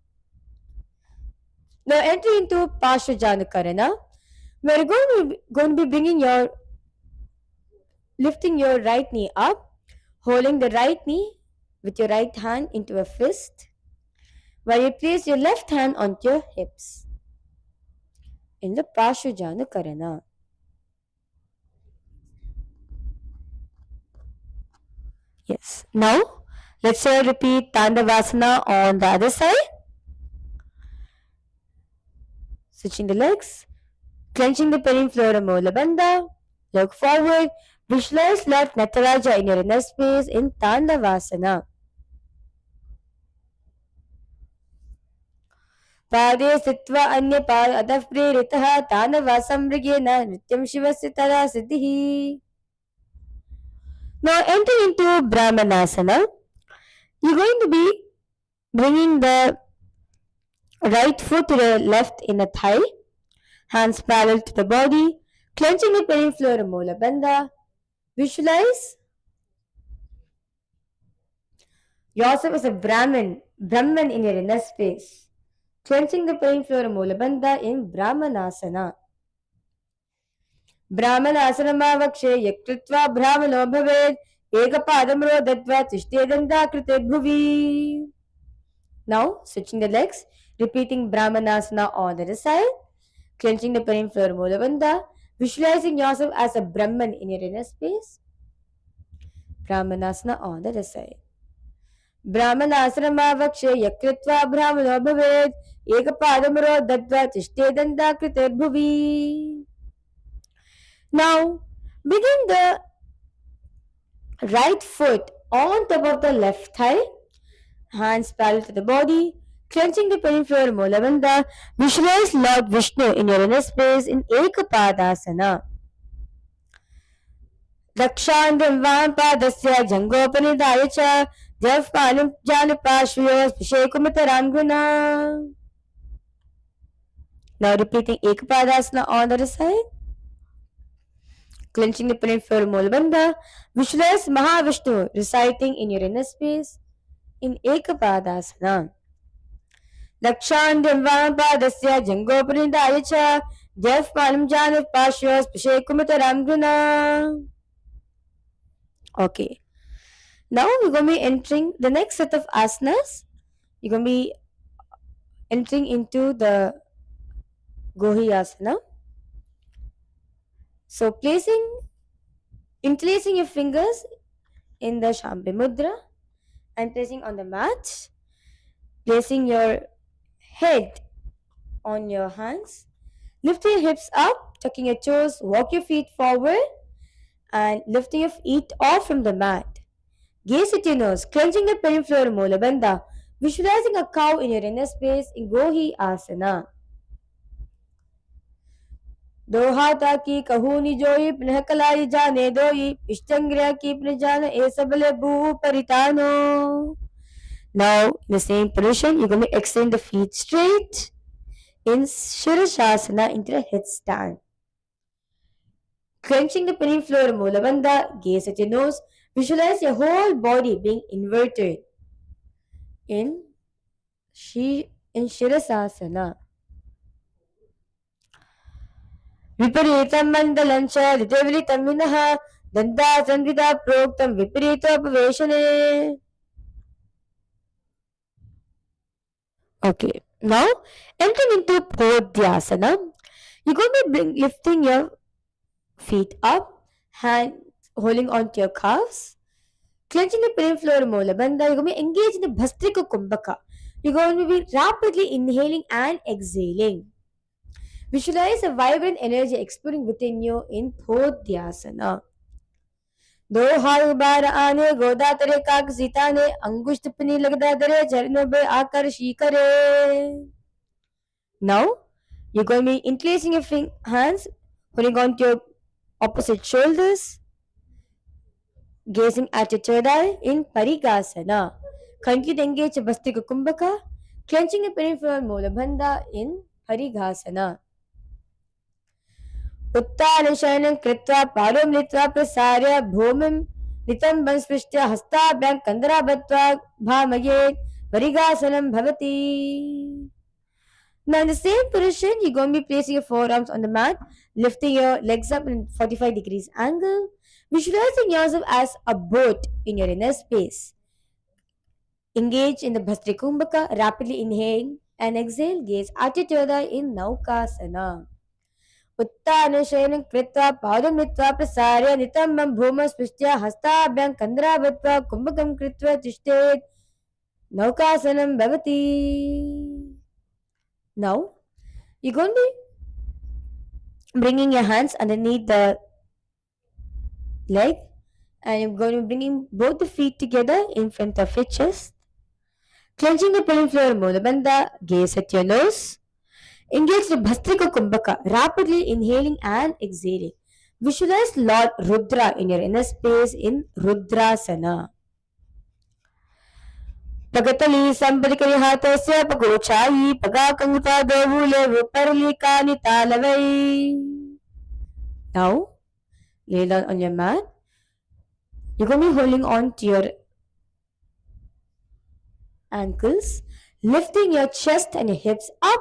Now entering into Pashvajana Karana. We're going to be bringing lifting your right knee up, holding the right knee with your right hand into a fist, while you place your left hand onto your hips in the Pashvajana Karana. Yes. Now, let's repeat Tandavasana on the other side. Switching the legs, clenching the pelvic floor Mulabandha. Look forward, Visualize Lord Nataraja in your inner space in Tandavasana. पादे स्थित्वा अन्यपाद अतः प्रेरितः तानवासं मृगेण नृत्यं शिवस्य तदा सिद्धिः. Now enter into Brahmanasana. You're going to be bringing the right foot to the left inner thigh, hands parallel to the body, clenching the pelvic floor Mula Bandha. Visualize yourself as a Brahman in your inner space, clenching the pelvic floor Mula Bandha in Brahmanasana. ब्राह्मणासनमावक्षे यकृत्वा ब्राह्मणो भवेत् एकपादमरो दत्वा तिष्ठेदन्ताकृते भुवि. Now switching the legs, repeating Brahmanasana on the other side, clenching the pelvic floor Mooladhara, visualizing yourself as a Brahman in your inner space. Brahmanasana on the other side. ब्राह्मणासनमावक्षे यकृत्वा ब्राह्मणो भवेत् एकपादमरो दत्वा तिष्ठेदन्ताकृते भुवि. Now, begin the right foot on top of the left thigh, hands parallel to the body, clenching the pelvic floor Mooladhara. Visualize Lord Vishnu in your inner space in Ekapadasana. Dakshandam Vamadasya Jangopanidaaya cha Javpanam Janapashvyo Spishekumatharam Guna. Now repeating Ekapadasana on the other side. Clenching the pelvic floor Mooladhara, visualize Mahavishnu reciting in your inner space in Ekapadasana. Dakshandam Vamadasya Jangopanidaaya cha Javpanam Janapashvyo Spishekumatharam Guna. Okay. Now we're going to be entering the next set of asanas. You're going to be entering into the Gohi asana. So interlacing your fingers in the Shambhi Mudra and placing on the mat, placing your head on your hands, lifting your hips up, tucking your toes, walk your feet forward and lifting your feet off from the mat. Gaze at your nose, clenching the pelvic floor Mooladhara, visualizing a cow in your inner space in Gohi asana. दो हाथा की कहूनी जोई पुनः कलाई जाने दोई इष्टंग्रह की प्रजान ए सबले भू परितानो. Now in the same position you're going to extend the feet straight in Shirashasana into a headstand. Clenching the pelvic floor Mooladhara, gaze at your nose, visualize your whole body being inverted in Shirasasana. विपरीतं मण्डलं च ऋतविलितं विनः दन्तासंविदा प्रोक्तं विपरीतोपवेशने. Okay, now entering into Podhyasana. You're going to be lifting your feet up, hand holding onto your calves, clenching the pelvic floor Mooladhara. You're going to be engaged in the Bhastrika Kumbhaka. You're going to be rapidly inhaling and exhaling. Visualize a vibrant energy exploding within you in Podhyasana. दो हाथ बार आने गोदा तरे काक सीता ने अंगुश टिप्पणी लगदा दरे चरणों पे आकर शीकरे. Now you're going to be interlacing your hands, holding on to your opposite shoulders, gazing at your third eye in Parigasana. Continue to engage your Bhastrika Kumbhaka, clenching your pelvic floor Mooladhara in Parigasana. उत्तानशयनं कृत्वा पादं नीत्वा प्रसार्य भूमिं नितम्बं स्पृष्ट्य हस्ताभ्यां कन्दरा बत्वा भामयेत् परिगासनं भवति. Now in the same position, you're going to be placing your forearms on the mat, lifting your legs up in 45 degrees angle, visualizing yourself as a boat in your inner space. Engage in the Bhastrika Kumbhaka, rapidly inhale and exhale, gaze at your third eye in Naukasana. उत्तानशयनं कृत्वा पादं नीत्वा प्रसार्य नितम्बं भूमौ स्पृष्ट्य हस्ताभ्यां कन्दरा बत्वा कुम्भकं कृत्वा तिष्ठेत् नौकासनं भवति. Now you're going to be bringing your hands underneath the leg, and you're going to be bringing both the feet together in front of your chest. Clenching the pelvic floor, Mula Bandha, gaze at your nose. Engage the Bhastrika Kumbhaka, rapidly inhaling and exhaling. Visualize Lord Rudra in your inner space in Rudrasana. Pagatali Sambarikari Hatasya Pagochayi Pagakangta Devule Viparlikani Talavai. Now, lay down on your mat. You're going to be holding on to your ankles, lifting your chest and your hips up.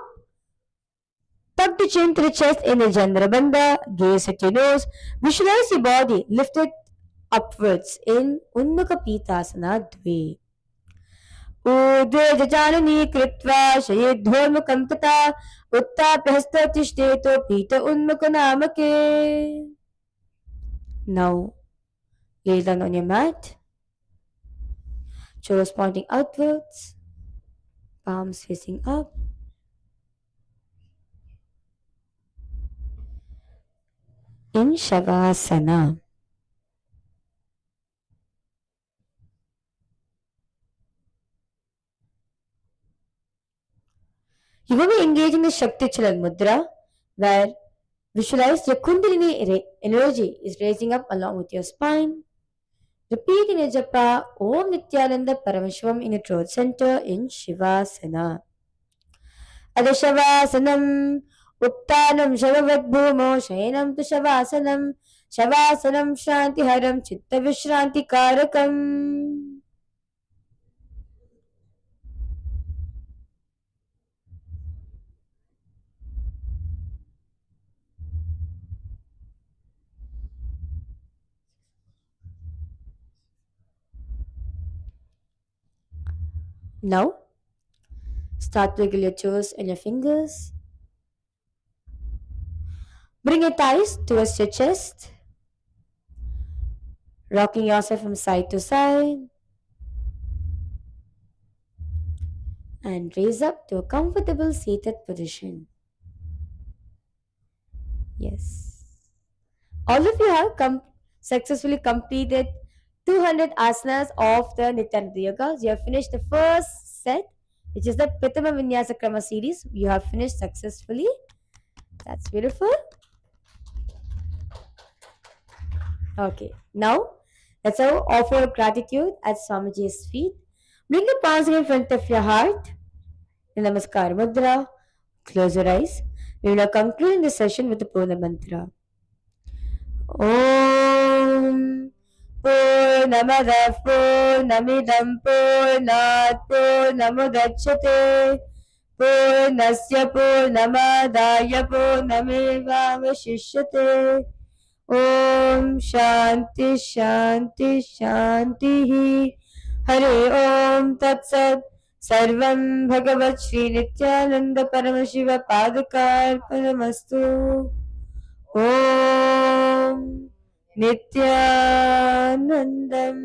Tuck the chin to the chest in the Chandrabandha. Gaze at your nose. Visualize your body lifted upwards in Unnaka Pitasana Dve. ऊर्ध्वे जजाननी कृत्वा शयेद्धोर्मुखं तथा उत्थाप्य हस्ततिष्ठेतो पीठ उन्मुखनामके. Now, lay down on your mat. Toes pointing outwards. Palms facing up. In Shavasana. You will be engaging the Shakti Chalan Mudra, where visualize your Kundalini energy is raising up along with your spine. Repeat in your japa Om Nithyananda Paramashivam in your throat center in Shivasana. Adashavasanam Uttanam Shavavadbhumo Shayanam tu Shavasanam Shavasanam Shantiharam Chitta Vishranti Karakam. Now, start to wiggle your toes and your fingers. Bring your thighs towards your chest. Rocking yourself from side to side. And raise up to a comfortable seated position. Yes. All of you have successfully completed 200 asanas of the Nithyananda Yoga. You have finished the first set, which is the Pratama Vinyasa Krama series. You have finished successfully. That's beautiful. Okay, now let's offer gratitude at Swamiji's feet. Bring the palms in front of your heart. In Namaskar Mudra. Close your eyes. We will now conclude the session with the Purna Mantra. Om Purnamadav Purnamidam Purnat Purnamudachyate Purnasya Purnamadaya Purnamevavashishyate. Om Shanti Shanti Shanti. Hare Om Tat Sat. Sarvam Bhagavat Shri Nithyananda Paramashiva Padakarpanamastu. Om Nithyanandam.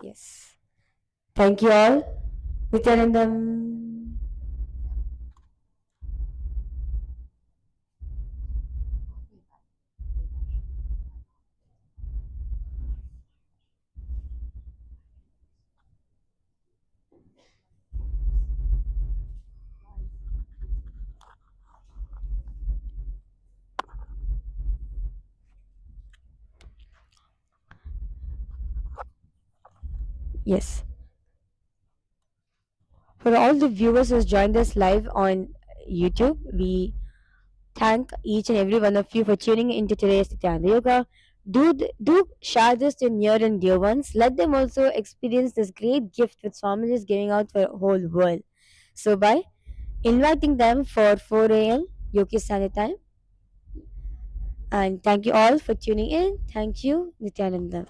Yes. Thank you all. Nithyanandam. Yes. For all the viewers who's joined us live on YouTube, we thank each and every one of you for tuning into today's Nithyananda Yoga. Do share this to near and dear ones. Let them also experience this great gift which Swami is giving out for the whole world. So by inviting them for 4 a.m. Yogi Standard Time. And thank you all for tuning in. Thank you, Nithyananda.